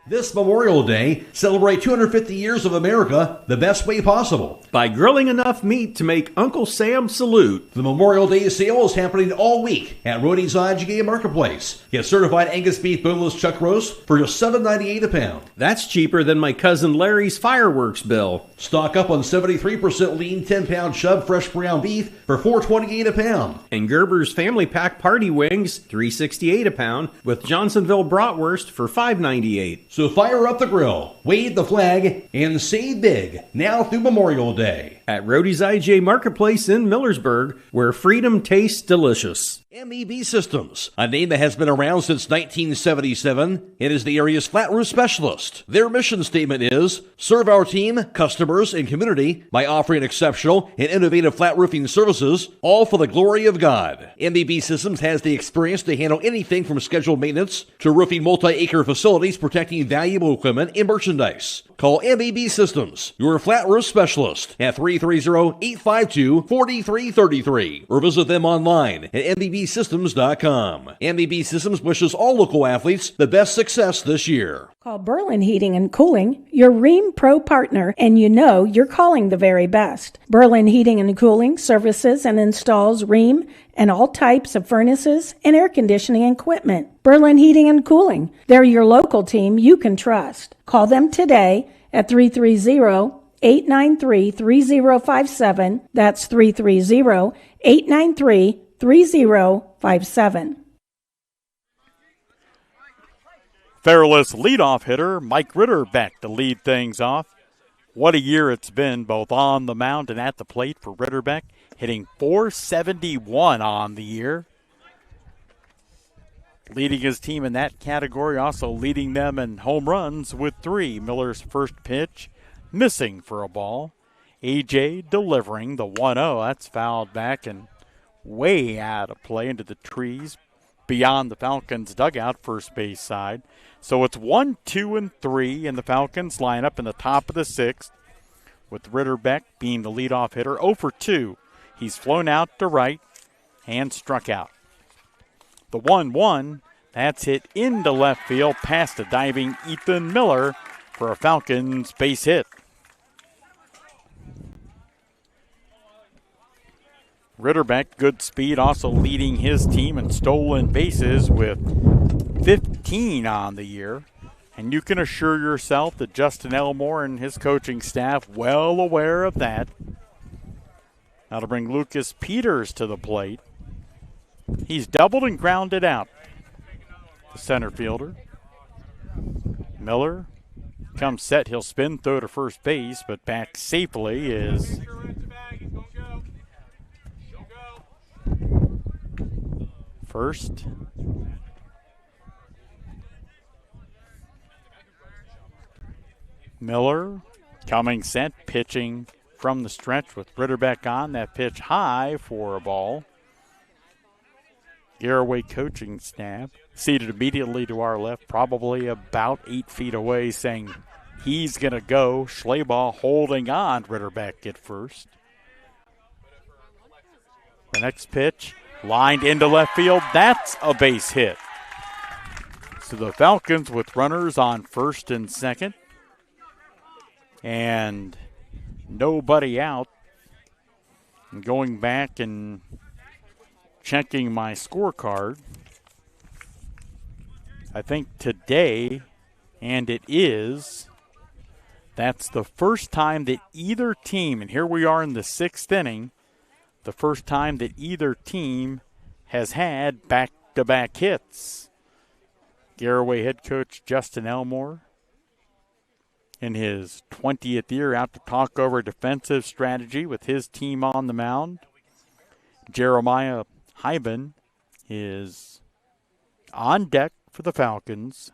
This Memorial Day, celebrate 250 years of America the best way possible. By grilling enough meat to make Uncle Sam salute. The Memorial Day sale is happening all week at Rody's IGA Marketplace. Get certified Angus beef boneless chuck roast for just $7.98 a pound. That's cheaper than my cousin Larry's fireworks bill. Stock up on 73% lean 10-pound chub fresh ground beef for $4.28 a pound. And Gerber's Family Pack Party Wings, $3.68 a pound, with Johnsonville Bratwurst for $5.98. So fire up the grill, wave the flag, and save big now through Memorial Day. At Rody's IJ Marketplace in Millersburg, where freedom tastes delicious. MEB Systems, a name that has been around since 1977. It is the area's flat roof specialist. Their mission statement is, serve our team, customers, and community by offering exceptional and innovative flat roofing services, all for the glory of God. MEB Systems has the experience to handle anything from scheduled maintenance to roofing multi-acre facilities protecting valuable equipment and merchandise. Call MEB Systems, your flat roof specialist, at 330-852-4333, or visit them online at MEBsystems.com. MEB Systems wishes all local athletes the best success this year. Call Berlin Heating and Cooling, your Rheem Pro partner, and you know you're calling the very best. Berlin Heating and Cooling services and installs Rheem and all types of furnaces and air conditioning equipment. Berlin Heating and Cooling, they're your local team you can trust. Call them today at 330-893-3057. That's 330-893-3057. Fairless leadoff hitter Mike Ritter back to lead things off. What a year it's been, both on the mound and at the plate for Ritterbeck, hitting .471 on the year. Leading his team in that category, also leading them in home runs with 3. Miller's first pitch, missing for a ball. A.J. delivering the 1-0. That's fouled back and way out of play into the trees beyond the Falcons' dugout, first base side. So it's 1, 2, and 3 in the Falcons lineup in the top of the 6th, with Ritterbeck being the leadoff hitter. 0 for 2. He's flown out to right and struck out. The 1-1, that's hit into left field past a diving Ethan Miller for a Falcons base hit. Ritterbeck, good speed, also leading his team in stolen bases with 15 on the year. And you can assure yourself that Justin Elmore and his coaching staff well aware of that. That'll bring Lucas Peters to the plate. He's doubled and grounded out. The center fielder. Miller comes set. He'll spin, throw to first base, but back safely is first. Miller coming set, pitching from the stretch with Ritterbeck on. That pitch high for a ball. Garaway coaching staff seated immediately to our left, probably about 8 feet away, saying he's going to go. Schleybaugh holding on. Ritterbeck at first. The next pitch lined into left field. That's a base hit. So the Falcons with runners on first and second. And nobody out. And going back and checking my scorecard, I think today, and it is, that's the first time that either team, and here we are in the 6th inning, the first time that either team has had back-to-back hits. Garaway head coach Justin Elmore, in his 20th year, out to talk over defensive strategy with his team on the mound. Jeremiah Hyben is on deck for the Falcons.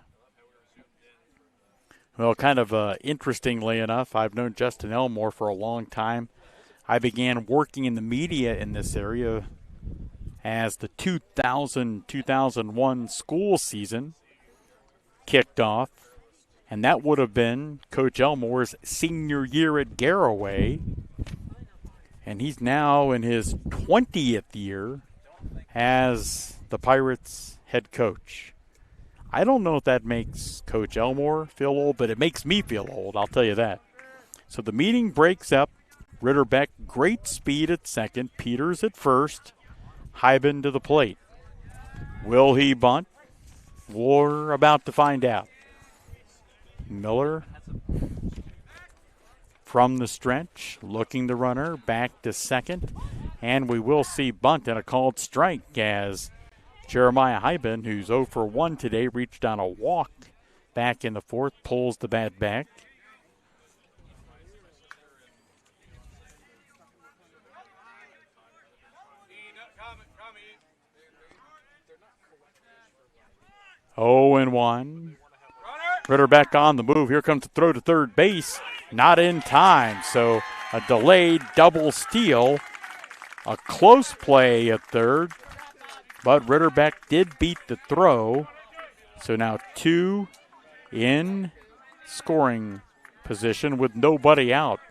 Well, kind of interestingly enough, I've known Justin Elmore for a long time. I began working in the media in this area as the 2000-2001 school season kicked off. And that would have been Coach Elmore's senior year at Garaway. And he's now in his 20th year as the Pirates head coach. I don't know if that makes Coach Elmore feel old, but it makes me feel old, I'll tell you that. So the meeting breaks up. Ritterbeck, great speed at second. Peters at first. Hyben to the plate. Will he bunt? We're about to find out. Miller from the stretch, looking the runner back to second, and we will see bunt and a called strike as Jeremiah Hyben, who's 0 for 1 today, reached on a walk back in the 4th, pulls the bat back. Oh, and 1. Ritterbeck on the move. Here comes the throw to third base. Not in time. So a delayed double steal. A close play at third. But Ritterbeck did beat the throw. So now 2 in scoring position with nobody out.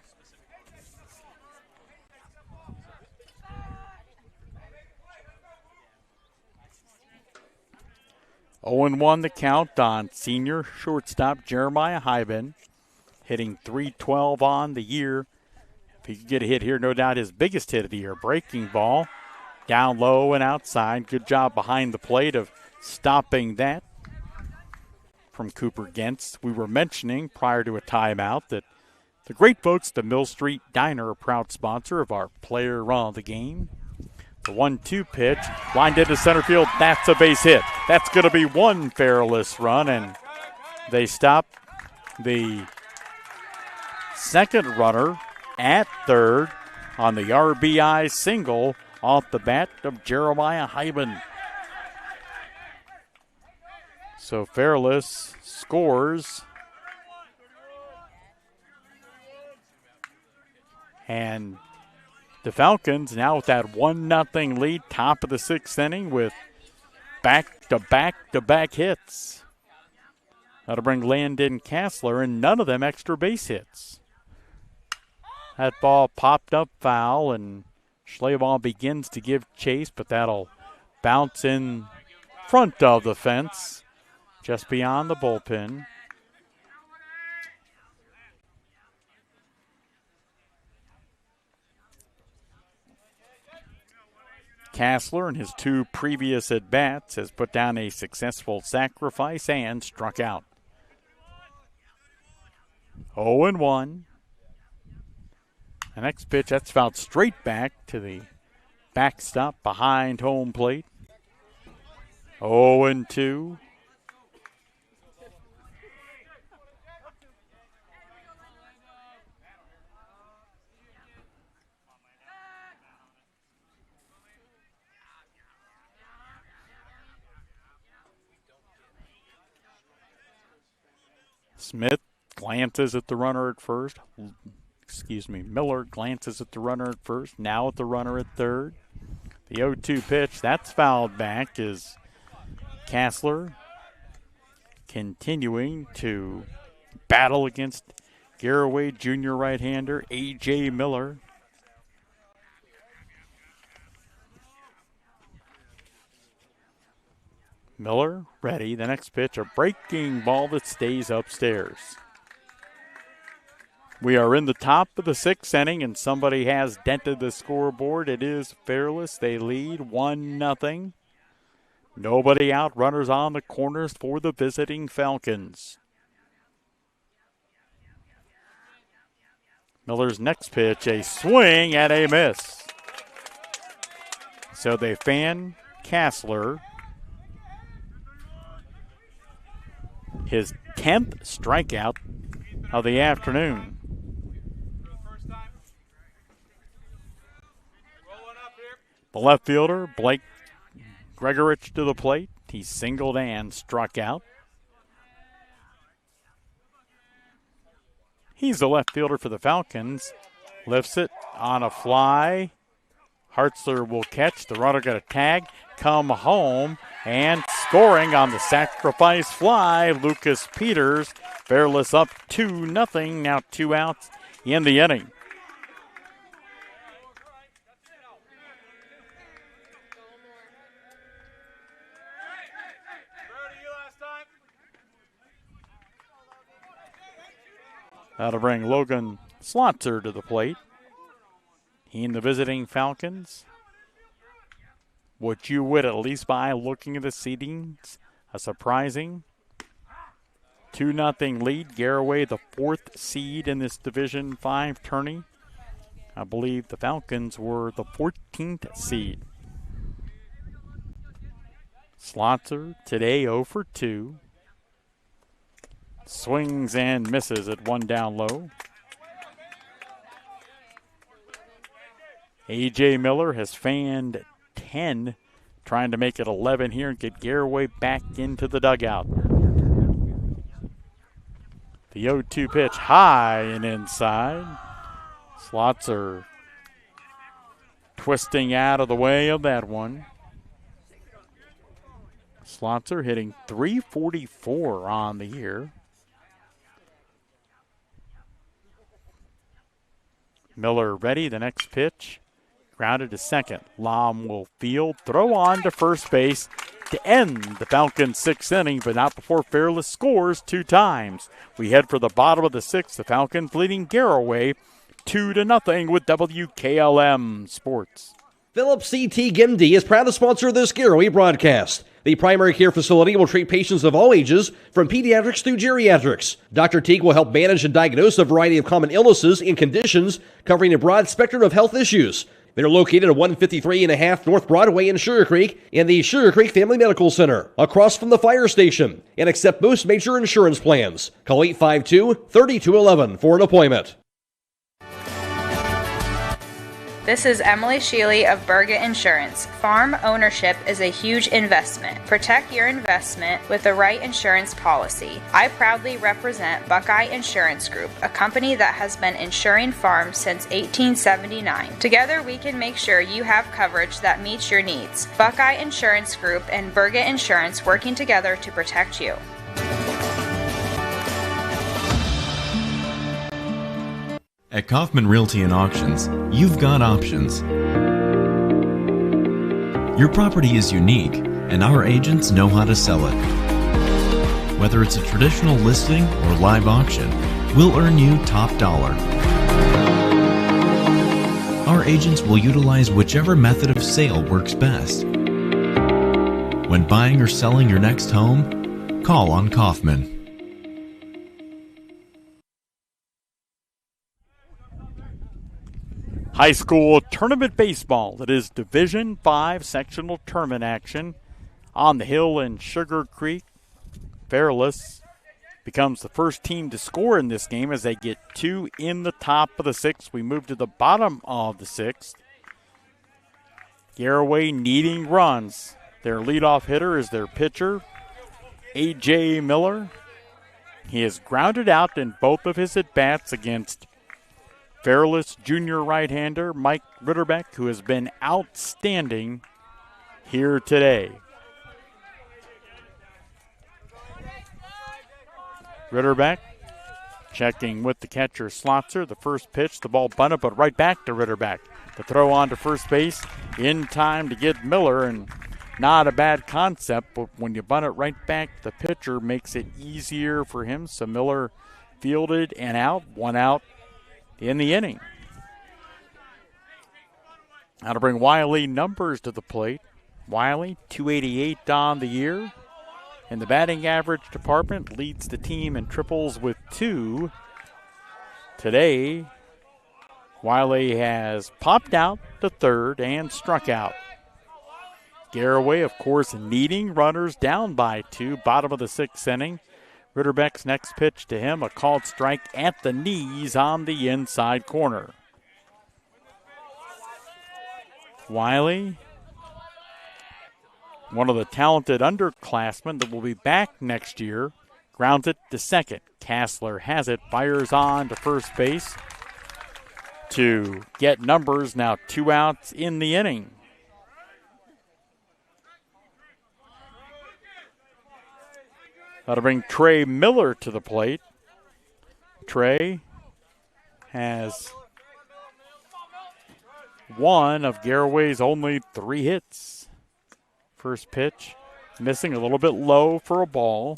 Oh and 1 the count on senior shortstop Jeremiah Hyben, hitting .312 on the year. If he could get a hit here, no doubt his biggest hit of the year. Breaking ball, down low and outside. Good job behind the plate of stopping that from Cooper Gentz. We were mentioning prior to a timeout that the great folks at the Mill Street Diner, a proud sponsor of our player run of the game. The 1-2 pitch, lined into center field. That's a base hit. That's going to be one Fairless run, and they stop the second runner at third on the RBI single off the bat of Jeremiah Hyben. So Fairless scores. And the Falcons now with that 1-0 lead, top of the 6th inning with back-to-back hits. That'll bring Landon Kassler, and none of them extra base hits. That ball popped up foul, and Schleybaugh begins to give chase, but that'll bounce in front of the fence, just beyond the bullpen. Kassler, in his 2 previous at-bats, has put down a successful sacrifice and struck out. 0-1. The next pitch, that's fouled straight back to the backstop behind home plate. 0-2. Smith glances at the runner at first. Miller glances at the runner at first, now at the runner at third. The 0-2 pitch, that's fouled back as Kassler continuing to battle against Garaway junior right-hander A.J. Miller. Miller ready. The next pitch, a breaking ball that stays upstairs. We are in the top of the 6th inning, and somebody has dented the scoreboard. It is Fairless. They lead 1-0. Nobody out. Runners on the corners for the visiting Falcons. Miller's next pitch, a swing and a miss. So they fan Kassler. His 10th strikeout of the afternoon. The left fielder, Blake Gregorich, to the plate. He singled and struck out. He's the left fielder for the Falcons. Lifts it on a fly. Hartzler will catch. The runner got a tag, come home, and scoring on the sacrifice fly, Lucas Peters. Fairless up 2-0. Now 2 outs in the inning. That'll bring Logan Slotzer to the plate. He and the visiting Falcons. What you would, at least by looking at the seedings, a surprising 2-0 lead. Garaway, the 4th seed in this Division 5 tourney. I believe the Falcons were the 14th seed. Slotzer today 0 for 2. Swings and misses at 1 down low. A.J. Miller has fanned 10, trying to make it 11 here and get Garaway back into the dugout. The 0-2 pitch, high and inside. Slotzer twisting out of the way of that one. Slotzer hitting .344 on the year. Miller ready, the next pitch. Grounded to second. Lom will field, throw on to first base to end the Falcons' 6th inning, but not before Fairless scores 2 times. We head for the bottom of the 6th. The Falcons leading Garaway 2-0 with WKLM Sports. Phillips CT Gimdy is proud to sponsor this Garaway broadcast. The primary care facility will treat patients of all ages, from pediatrics through geriatrics. Dr. Teague will help manage and diagnose a variety of common illnesses and conditions, covering a broad spectrum of health issues. They're located at 153.5 North Broadway in Sugar Creek and the Sugar Creek Family Medical Center, across from the fire station, and accept most major insurance plans. Call 852-3211 for an appointment. This is Emily Sheely of Burgett Insurance. Farm ownership is a huge investment. Protect your investment with the right insurance policy. I proudly represent Buckeye Insurance Group, a company that has been insuring farms since 1879. Together we can make sure you have coverage that meets your needs. Buckeye Insurance Group and Burgett Insurance, working together to protect you. At Kaufman Realty and Auctions, you've got options. Your property is unique, and our agents know how to sell it. Whether it's a traditional listing or live auction, we'll earn you top dollar. Our agents will utilize whichever method of sale works best. When buying or selling your next home, call on Kaufman. High school tournament baseball. It is Division 5 sectional tournament action on the hill in Sugar Creek. Fairless becomes the first team to score in this game as they get 2 in the top of the 6th. We move to the bottom of the 6th. Garaway needing runs. Their leadoff hitter is their pitcher, A.J. Miller. He is grounded out in both of his at-bats against Fairless junior right-hander Mike Ritterbeck, who has been outstanding here today. Ritterbeck checking with the catcher Slotzer. The first pitch, the ball bunted, but right back to Ritterbeck. The throw on to first base in time to get Miller, and not a bad concept, but when you bunt it right back, the pitcher makes it easier for him. So Miller fielded and out, 1 out in the inning. Now to bring Wiley numbers to the plate. Wiley, 288 on the year. In the batting average department, leads the team in triples with 2. Today, Wiley has popped out to third and struck out. Garaway, of course, needing runners down by 2, bottom of the 6th inning. Ritterbeck's next pitch to him, a called strike at the knees on the inside corner. Wiley, one of the talented underclassmen that will be back next year, grounds it to second. Kassler has it, fires on to first base to get numbers, now 2 outs in the inning. That'll bring Trey Miller to the plate. Trey has one of Garaway's only 3 hits. First pitch, missing, a little bit low for a ball.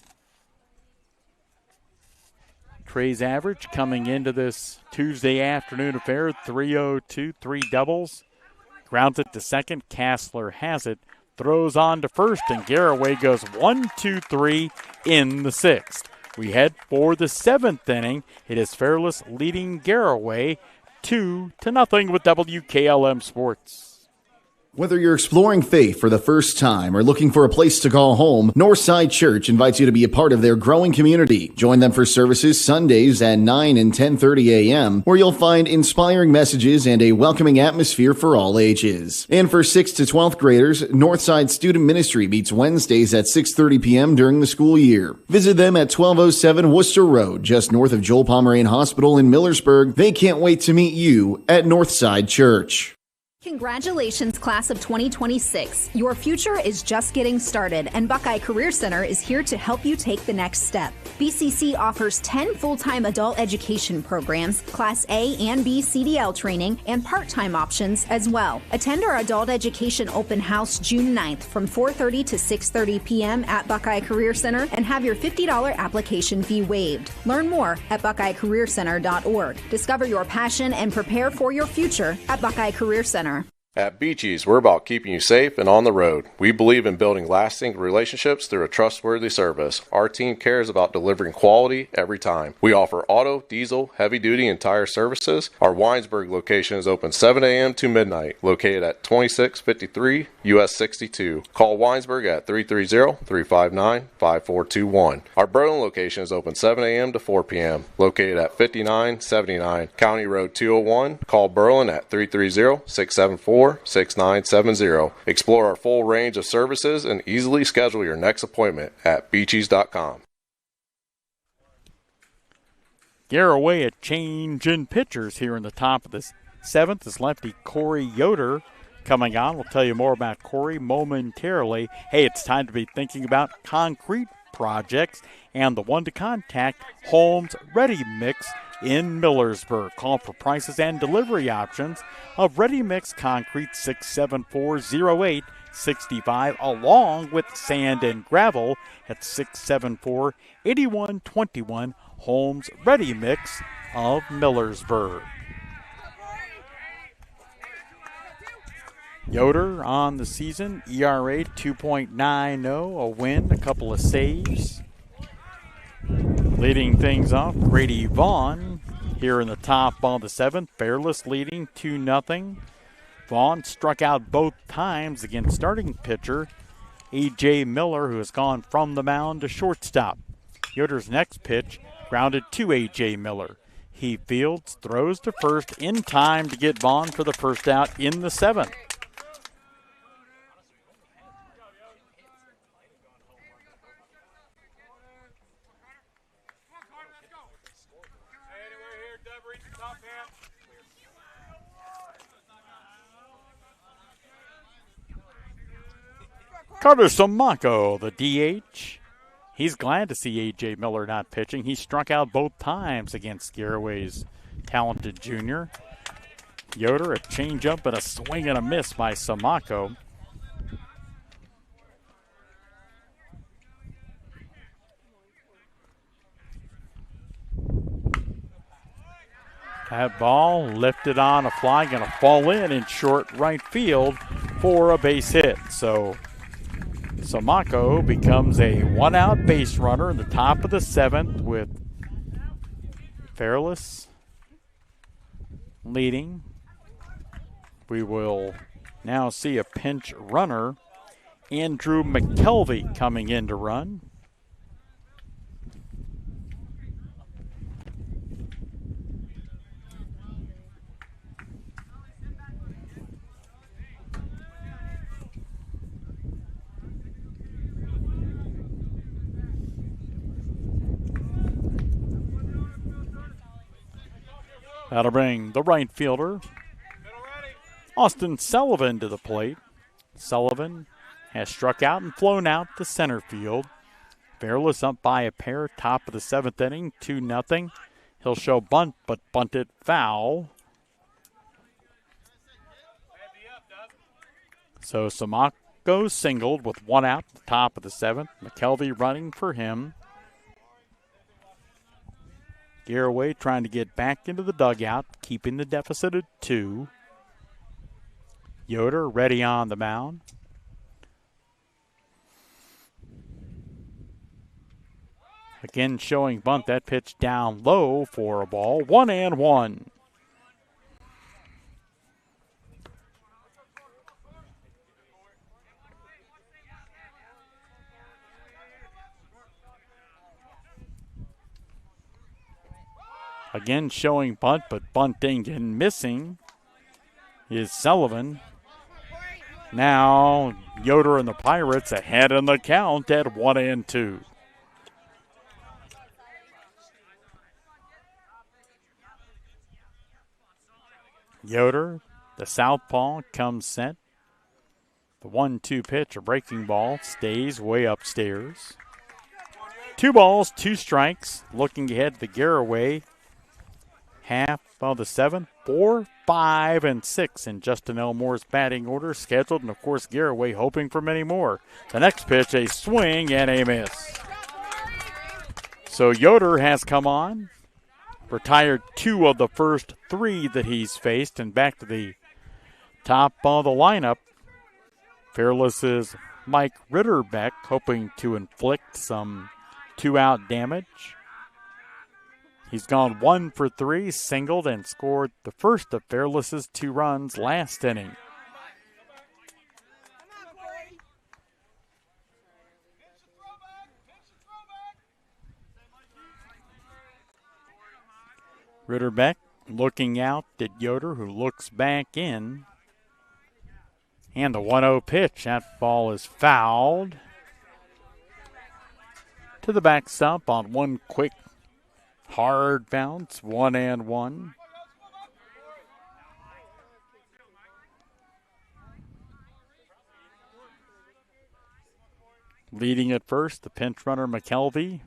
Trey's average coming into this Tuesday afternoon affair, 302, 3 doubles. Grounds it to second. Kassler has it, throws on to first, and Garaway goes 1, 2, 3 in the 6th. We head for the 7th inning. It is Fairless leading Garaway 2-0 with WKLM Sports. Whether you're exploring faith for the first time or looking for a place to call home, Northside Church invites you to be a part of their growing community. Join them for services Sundays at 9 and 10:30 a.m., where you'll find inspiring messages and a welcoming atmosphere for all ages. And for 6th to 12th graders, Northside Student Ministry meets Wednesdays at 6:30 p.m. during the school year. Visit them at 1207 Worcester Road, just north of Joel Pomerane Hospital in Millersburg. They can't wait to meet you at Northside Church. Congratulations, class of 2026. Your future is just getting started, and Buckeye Career Center is here to help you take the next step. BCC offers 10 full-time adult education programs, Class A and B CDL training, and part-time options as well. Attend our Adult Education Open House June 9th from 4:30 to 6:30 p.m. at Buckeye Career Center and have your $50 application fee waived. Learn more at buckeyecareercenter.org. Discover your passion and prepare for your future at Buckeye Career Center. At Beaches, we're about keeping you safe and on the road. We believe in building lasting relationships through a trustworthy service. Our team cares about delivering quality every time. We offer auto, diesel, heavy-duty, and tire services. Our Winesburg location is open 7 a.m. to midnight, located at 2653 US 62. Call Winesburg at 330-359-5421. Our Berlin location is open 7 a.m. to 4 p.m., located at 5979 County Road 201. Call Berlin at 330-674-6970. Explore our full range of services and easily schedule your next appointment at beaches.com. Garaway, a change in pitchers here in the top of the 7th is lefty Corey Yoder coming on. We'll tell you more about Corey momentarily. Hey, it's time to be thinking about concrete projects and the one to contact, Holmes Ready Mix in Millersburg. Call for prices and delivery options of Ready Mix Concrete 674-0865, along with sand and gravel at 674-8121. Holmes Ready Mix of Millersburg. Yoder on the season, ERA 2.90, a win, a couple of saves. Leading things off, Grady Vaughn Here in the top of the 7th, Fairless leading 2-0. Vaughn struck out both times against starting pitcher A.J. Miller, who has gone from the mound to shortstop. Yoder's next pitch grounded to A.J. Miller. He fields, throws to first in time to get Vaughn for the first out in the 7th. Carter Samako, the DH. He's glad to see A.J. Miller not pitching. He struck out both times against Garaway's talented junior. Yoder, a changeup and a swing and a miss by Samako. That ball lifted on a fly, going to fall in short right field for a base hit. So Samako becomes a one-out base runner in the top of the 7th with Fairless leading. We will now see a pinch runner, Andrew McKelvey, coming in to run. That'll bring the right fielder, Austin Sullivan, to the plate. Sullivan has struck out and flown out to center field. Fairless up by a pair, top of the 7th inning, 2-0. He'll show bunt, but bunted foul. So Samako singled with one out, the top of the 7th. McKelvey running for him. Garaway trying to get back into the dugout, keeping the deficit at 2. Yoder ready on the mound. Again showing bunt. That pitch down low for a ball. 1-1. Again showing bunt, but bunting and missing is Sullivan. Now Yoder and the Pirates ahead in the count at 1-2. Yoder, the southpaw, comes set. The 1-2 pitch, a breaking ball, stays way upstairs. 2 balls, 2 strikes. Looking ahead to Garaway. Half of the 7th, 4, 5, and 6 in Justin Elmore's batting order scheduled. And, of course, Garaway hoping for many more. The next pitch, a swing and a miss. So Yoder has come on, retired 2 of the first 3 that he's faced, and back to the top of the lineup. Fairless's Mike Ritterbeck hoping to inflict some 2-out damage. He's gone 1 for 3, singled, and scored the first of Fairless's 2 runs last inning. Ritterbeck looking out at Yoder, who looks back in. And the 1-0 pitch. That ball is fouled to the backstop on one quick hard bounce, 1-1. Leading at first, the pinch runner McKelvey.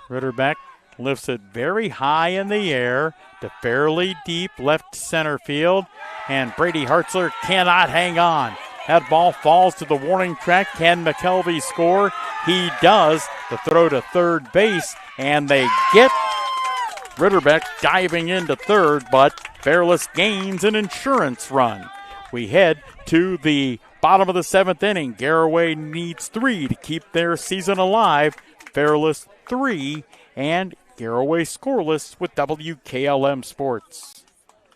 Ritterbeck lifts it very high in the air to fairly deep left center field, and Brady Hartzler cannot hang on. That ball falls to the warning track. Can McKelvey score? He does. The throw to third base, and they get Ritterbeck diving into third, but Fairless gains an insurance run. We head to the bottom of the 7th inning. Garaway needs 3 to keep their season alive. Fairless 3, and Garaway scoreless with WKLM Sports.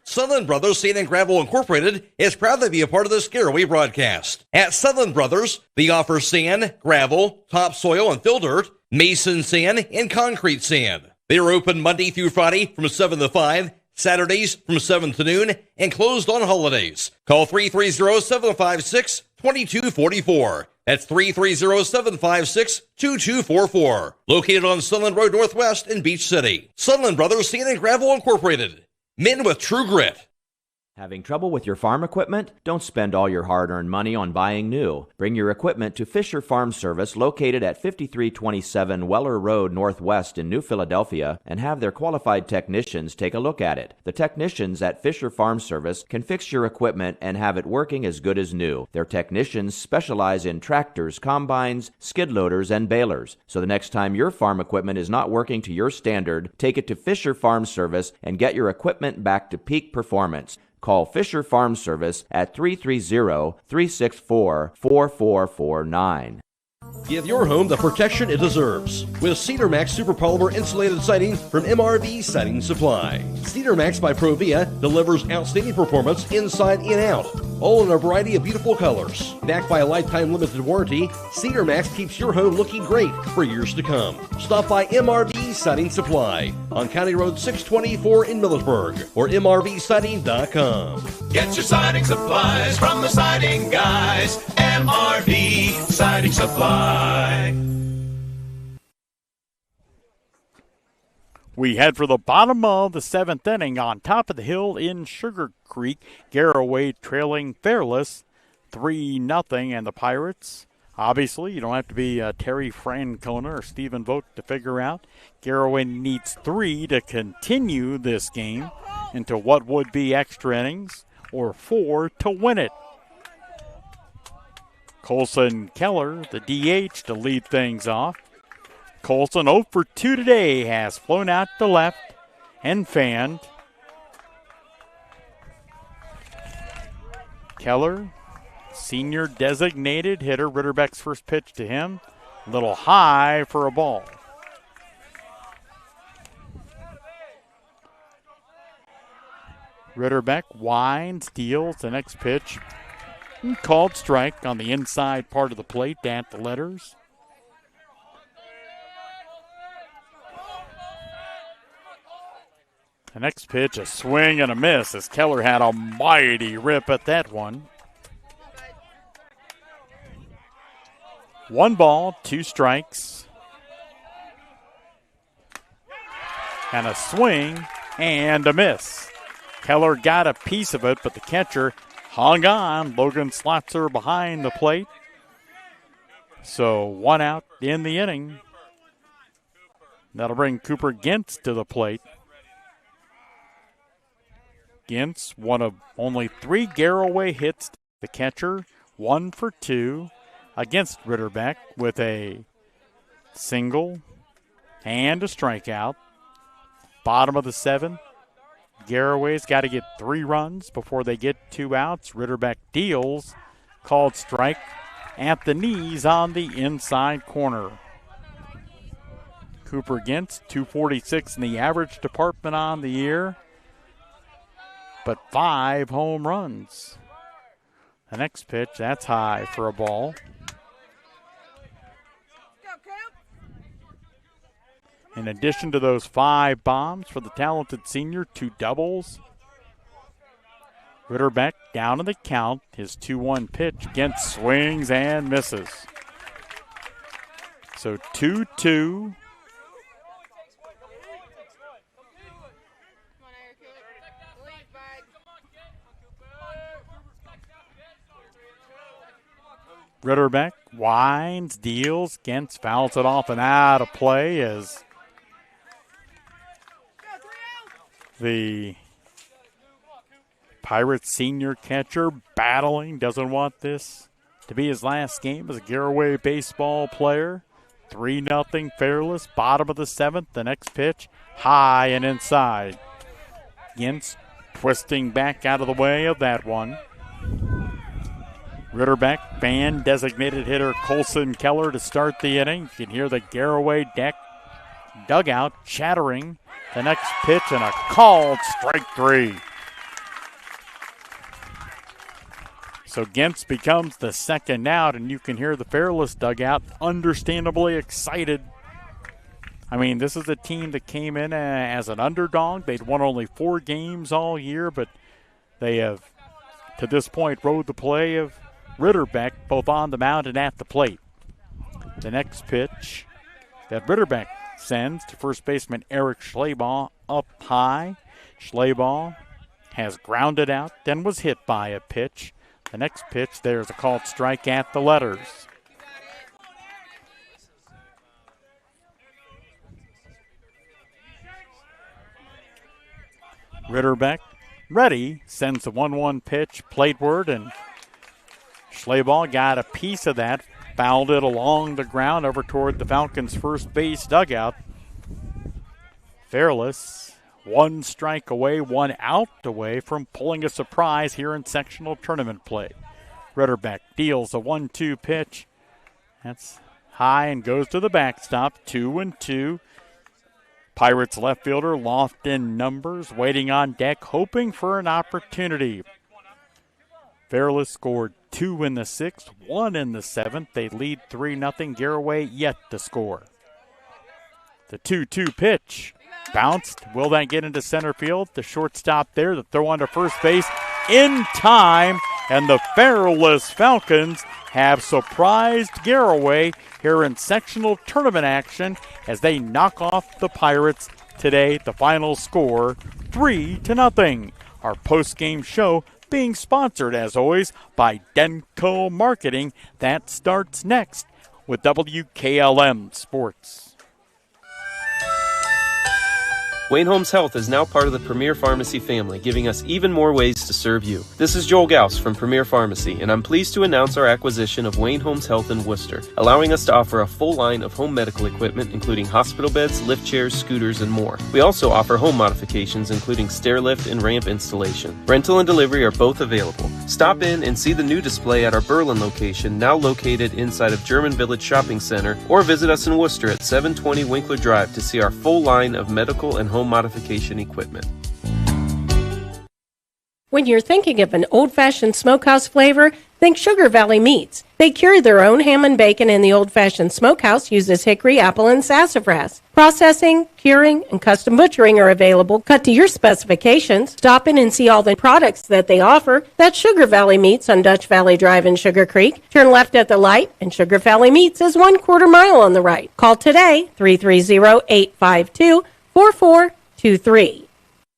Sutherland Brothers Sand and Gravel Incorporated is proud to be a part of this Garaway broadcast. At Sutherland Brothers, they offer sand, gravel, topsoil and fill dirt, mason sand, and concrete sand. They are open Monday through Friday from 7 to 5, Saturdays from 7 to noon, and closed on holidays. Call 330-756-2244. That's 330-756-2244. Located on Sunland Road Northwest in Beach City. Sunland Brothers Sand and Gravel Incorporated. Men with true grit. Having trouble with your farm equipment? Don't spend all your hard-earned money on buying new. Bring your equipment to Fisher Farm Service, located at 5327 Weller Road Northwest in New Philadelphia, and have their qualified technicians take a look at it. The technicians at Fisher Farm Service can fix your equipment and have it working as good as new. Their technicians specialize in tractors, combines, skid loaders, and balers. So the next time your farm equipment is not working to your standard, take it to Fisher Farm Service and get your equipment back to peak performance. Call Fisher Farm Service at 330-364-4449. Give your home the protection it deserves with Cedar Max Super Polymer Insulated Siding from MRV Siding Supply. Cedar Max by Provia delivers outstanding performance inside and out, all in a variety of beautiful colors. Backed by a lifetime limited warranty, Cedar Max keeps your home looking great for years to come. Stop by MRV Siding Supply on County Road 624 in Millersburg or mrvsiding.com. Get your siding supplies from the siding guys. MRV Siding Supply. We head for the bottom of the 7th inning on top of the hill in Sugar Creek. Garaway trailing Fairless 3-0, and the Pirates, obviously, you don't have to be Terry Francona or Stephen Vogt to figure out. Garaway needs 3 to continue this game into what would be extra innings, or 4 to win it. Colson Keller, the DH, to lead things off. Colson 0 for 2 today, has flown out to left and fanned. Keller, senior designated hitter. Ritterbeck's first pitch to him, a little high for a ball. Ritterbeck winds, deals the next pitch. Called strike on the inside part of the plate at the letters. The next pitch, a swing and a miss, as Keller had a mighty rip at that one. 1 ball, 2 strikes. And a swing and a miss. Keller got a piece of it, but the catcher hung on. Logan Slotzer behind the plate. So 1 out in the inning. That'll bring Cooper Gintz to the plate. Gintz, one of only 3 Garaway hits. The catcher, 1 for 2 against Ritterbeck with a single and a strikeout. Bottom of the 7th. Garaway's got to get 3 runs before they get 2 outs. Ritterbeck deals. Called strike at the knees on the inside corner. Cooper Gintz, 246 in the average department on the year, but 5 home runs. The next pitch, that's high for a ball. In addition to those 5 bombs for the talented senior, 2 doubles. Ritterbeck down in the count. His 2-1 pitch against swings and misses. So 2-2. Ritterbeck winds, deals, Gintz fouls it off and out of play as the Pirates senior catcher battling, doesn't want this to be his last game as a Garaway baseball player. 3-0 Fairless, bottom of the 7th. The next pitch, high and inside. Gintz twisting back out of the way of that one. Ritterbeck, fan designated hitter Colson Keller to start the inning. You can hear the Garaway deck dugout chattering. The next pitch and a called strike 3. So Gintz becomes the second out, and you can hear the Fairless dugout understandably excited. I mean, this is a team that came in as an underdog. They'd won only 4 games all year, but they have, to this point, rode the play of Ritterbeck both on the mound and at the plate. The next pitch that Ritterbeck sends to first baseman Eric Schleybaugh up high. Schleybaugh has grounded out, then was hit by a pitch. The next pitch, there's a called strike at the letters. Ritterbeck ready, sends the 1-1 pitch plateward, and Schleybaugh got a piece of that, fouled it along the ground over toward the Falcons' first base dugout. Fairless, 1 strike away, 1 out away from pulling a surprise here in sectional tournament play. Ritterbeck deals a 1-2 pitch. That's high and goes to the backstop, 2-2. Pirates left fielder loft in numbers, waiting on deck, hoping for an opportunity. Fairless scored 2 in the 6th, 1 in the 7th. They lead 3-0. Garaway yet to score. The 2-2 pitch bounced. Will that get into center field? The shortstop there, the throw onto first base in time. And the Fairless Falcons have surprised Garaway here in sectional tournament action as they knock off the Pirates today. The final score, 3-0. Our post-game show being sponsored, as always, by Denko Marketing. That starts next with WKLM Sports. Wayne Homes Health is now part of the Premier Pharmacy family, giving us even more ways to serve you. This is Joel Gauss from Premier Pharmacy, and I'm pleased to announce our acquisition of Wayne Homes Health in Worcester, allowing us to offer a full line of home medical equipment, including hospital beds, lift chairs, scooters, and more. We also offer home modifications, including stair lift and ramp installation. Rental and delivery are both available. Stop in and see the new display at our Berlin location, now located inside of German Village Shopping Center, or visit us in Worcester at 720 Winkler Drive to see our full line of medical and home modification equipment. When you're thinking of an old-fashioned smokehouse flavor, think Sugar Valley Meats. They cure their own ham and bacon, and the old-fashioned smokehouse uses hickory, apple, and sassafras. Processing, curing, and custom butchering are available, cut to your specifications. Stop in and see all the products that they offer. That's Sugar Valley Meats on Dutch Valley Drive in Sugar Creek. Turn left at the light, and Sugar Valley Meats is 1/4 mile on the right. Call today, 330-852-4423.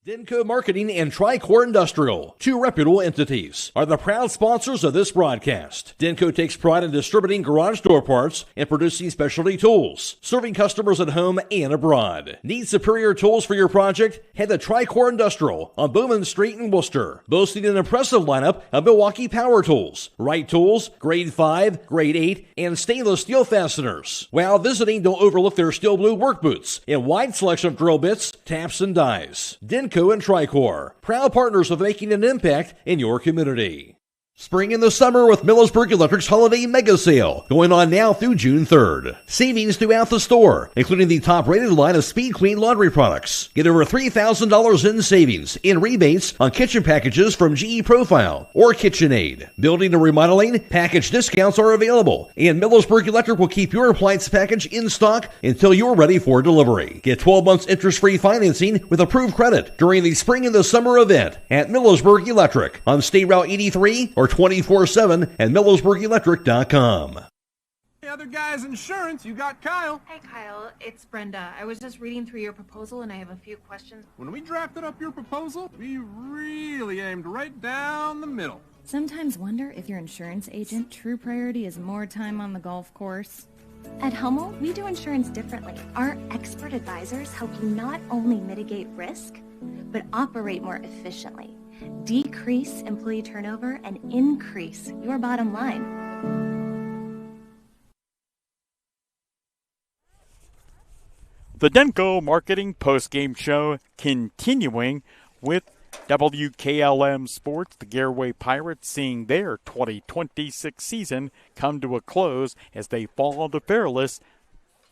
Denko Marketing and Tricor Industrial, 2 reputable entities, are the proud sponsors of this broadcast. Denko takes pride in distributing garage door parts and producing specialty tools, serving customers at home and abroad. Need superior tools for your project? Head to Tricor Industrial on Bowman Street in Worcester, boasting an impressive lineup of Milwaukee power tools, Wright tools, grade 5, grade 8, and stainless steel fasteners. While visiting, don't overlook their steel blue work boots and wide selection of drill bits, taps, and dies. Denko and Tricor, proud partners of making an impact in your community. Spring in the summer with Millersburg Electric's Holiday Mega Sale, going on now through June 3rd. Savings throughout the store, including the top-rated line of Speed Clean laundry products. Get over $3,000 in savings in rebates on kitchen packages from GE Profile or KitchenAid. Building and remodeling, package discounts are available, and Millersburg Electric will keep your appliance package in stock until you're ready for delivery. Get 12 months interest-free financing with approved credit during the Spring in the Summer event at Millersburg Electric on State Route 83 or 24/7 at MillersburgElectric.com. The other guy's insurance, you got Kyle. Hey Kyle, it's Brenda. I was just reading through your proposal and I have a few questions. When we drafted up your proposal, we really aimed right down the middle. Sometimes wonder if your insurance agent true priority is more time on the golf course. At Hummel, we do insurance differently. Our expert advisors help you not only mitigate risk, but operate more efficiently, decrease employee turnover, and increase your bottom line. The Denko Marketing Postgame Show continuing with WKLM Sports. The Garaway Pirates seeing their 2026 season come to a close as they fall to Fairless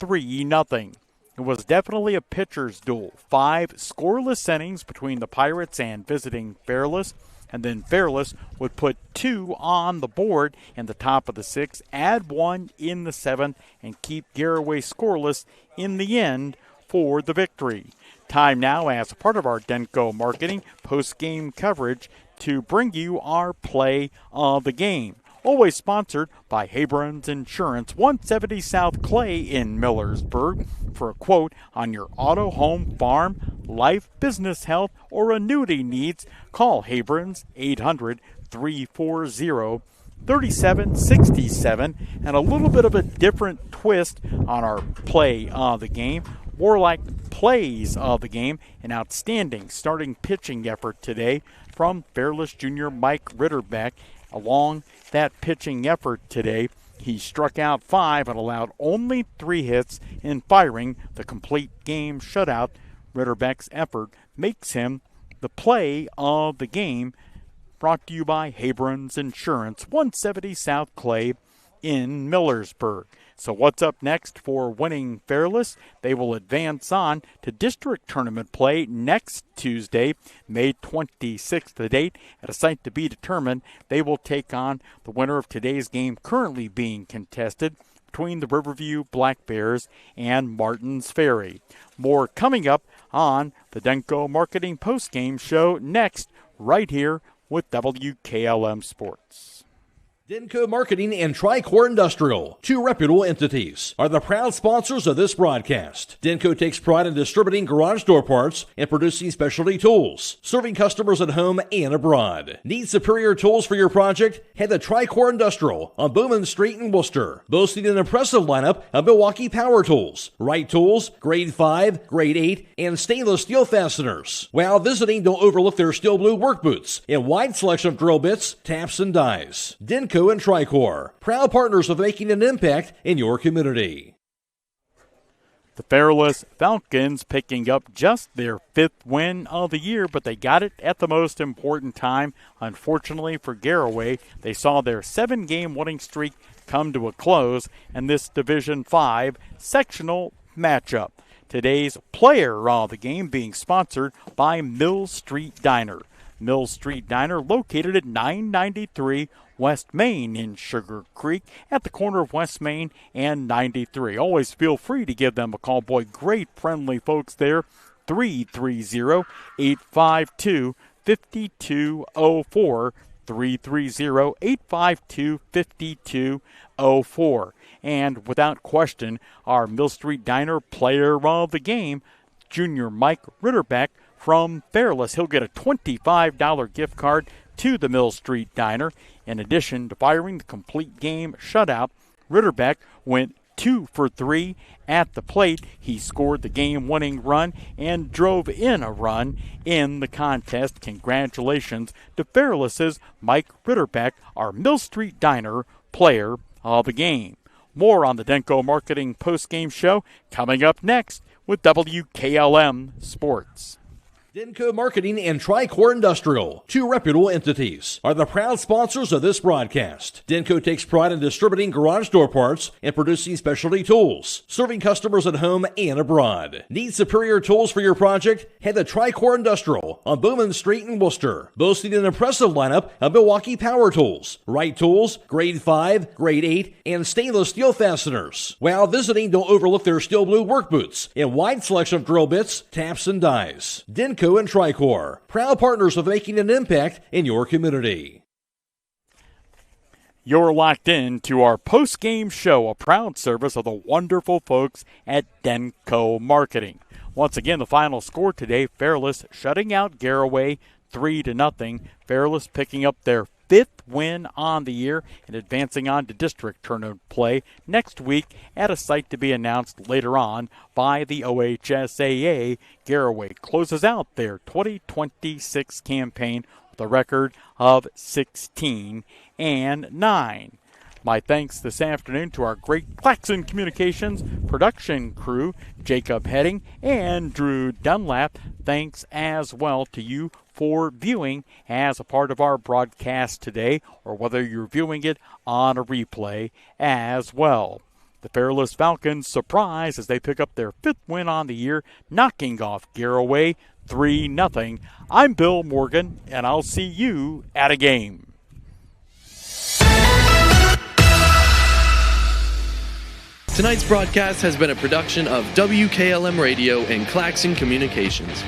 3-0. It was definitely a pitcher's duel. 5 scoreless innings between the Pirates and visiting Fairless. And then Fairless would put 2 on the board in the top of the 6th, add 1 in the 7th, and keep Garaway scoreless in the end for the victory. Time now, as a part of our Denko Marketing post-game coverage, to bring you our play of the game. Always sponsored by Haberns Insurance, 170 South Clay in Millersburg. For a quote on your auto, home, farm, life, business, health, or annuity needs, call Haberns 800-340-3767. And a little bit of a different twist on our play of the game. More like plays of the game. An outstanding starting pitching effort today from Fairless junior Mike Ritterbeck. Along that pitching effort today, he struck out 5 and allowed only 3 hits in firing the complete game shutout. Ritterbeck's effort makes him the play of the game. Brought to you by Haberns Insurance, 170 South Clay in Millersburg. So what's up next for winning Fairless? They will advance on to district tournament play next Tuesday, May 26th, the date, at a site to be determined. They will take on the winner of today's game currently being contested between the Riverview Black Bears and Martins Ferry. More coming up on the Denko Marketing Postgame Show next, right here with WKLM Sports. Denko Marketing and Tricor Industrial, 2 reputable entities, are the proud sponsors of this broadcast. Denko takes pride in distributing garage door parts and producing specialty tools, serving customers at home and abroad. Need superior tools for your project? Head to Tricor Industrial on Bowman Street in Worcester, boasting an impressive lineup of Milwaukee power tools, Wright tools, grade 5, grade 8, and stainless steel fasteners. While visiting, don't overlook their steel blue work boots and wide selection of drill bits, taps, and dies. Denko and Tricor, proud partners of making an impact in your community. The Fairless Falcons picking up just their 5th win of the year, but they got it at the most important time. Unfortunately for Garaway, they saw their 7-game winning streak come to a close in this Division 5 sectional matchup. Today's player of the game being sponsored by Mill Street Diner. Mill Street Diner, located at 993 West Main in Sugar Creek, at the corner of West Main and 93. Always feel free to give them a call. Boy, great friendly folks there. 330-852-5204. 330-852-5204. And without question, our Mill Street Diner player of the game, Junior Mike Ritterbeck from Fairless. He'll get a $25 gift card to the Mill Street Diner. In addition to firing the complete game shutout, Ritterbeck went 2 for 3 at the plate. He scored the game-winning run and drove in a run in the contest. Congratulations to Fairless's Mike Ritterbeck, our Mill Street Diner player of the game. More on the Denko Marketing Postgame Show coming up next with WKLM Sports. Denko Marketing and Tricor Industrial, 2 reputable entities, are the proud sponsors of this broadcast. Denko takes pride in distributing garage door parts and producing specialty tools, serving customers at home and abroad. Need superior tools for your project? Head to Tricor Industrial on Bowman Street in Worcester, boasting an impressive lineup of Milwaukee power tools, Wright tools, grade 5, grade 8, and stainless steel fasteners. While visiting, don't overlook their steel blue work boots and wide selection of drill bits, taps, and dies. Denko and Tricor, proud partners of making an impact in your community. You're locked in to our post-game show, a proud service of the wonderful folks at Denko Marketing. Once again, the final score today, Fairless shutting out Garaway 3-0. Fairless picking up their 5th win on the year and advancing on to district tournament play next week at a site to be announced later on by the OHSAA. Garaway closes out their 2026 campaign with a record of 16-9. My thanks this afternoon to our great Claxon Communications production crew, Jacob Heading and Drew Dunlap. Thanks as well to you for viewing as a part of our broadcast today, or whether you're viewing it on a replay as well. The Fairless Falcons surprise as they pick up their 5th win on the year, knocking off Garaway 3-0. I'm Bill Morgan, and I'll see you at a game. Tonight's broadcast has been a production of WKLM Radio and Claxon Communications.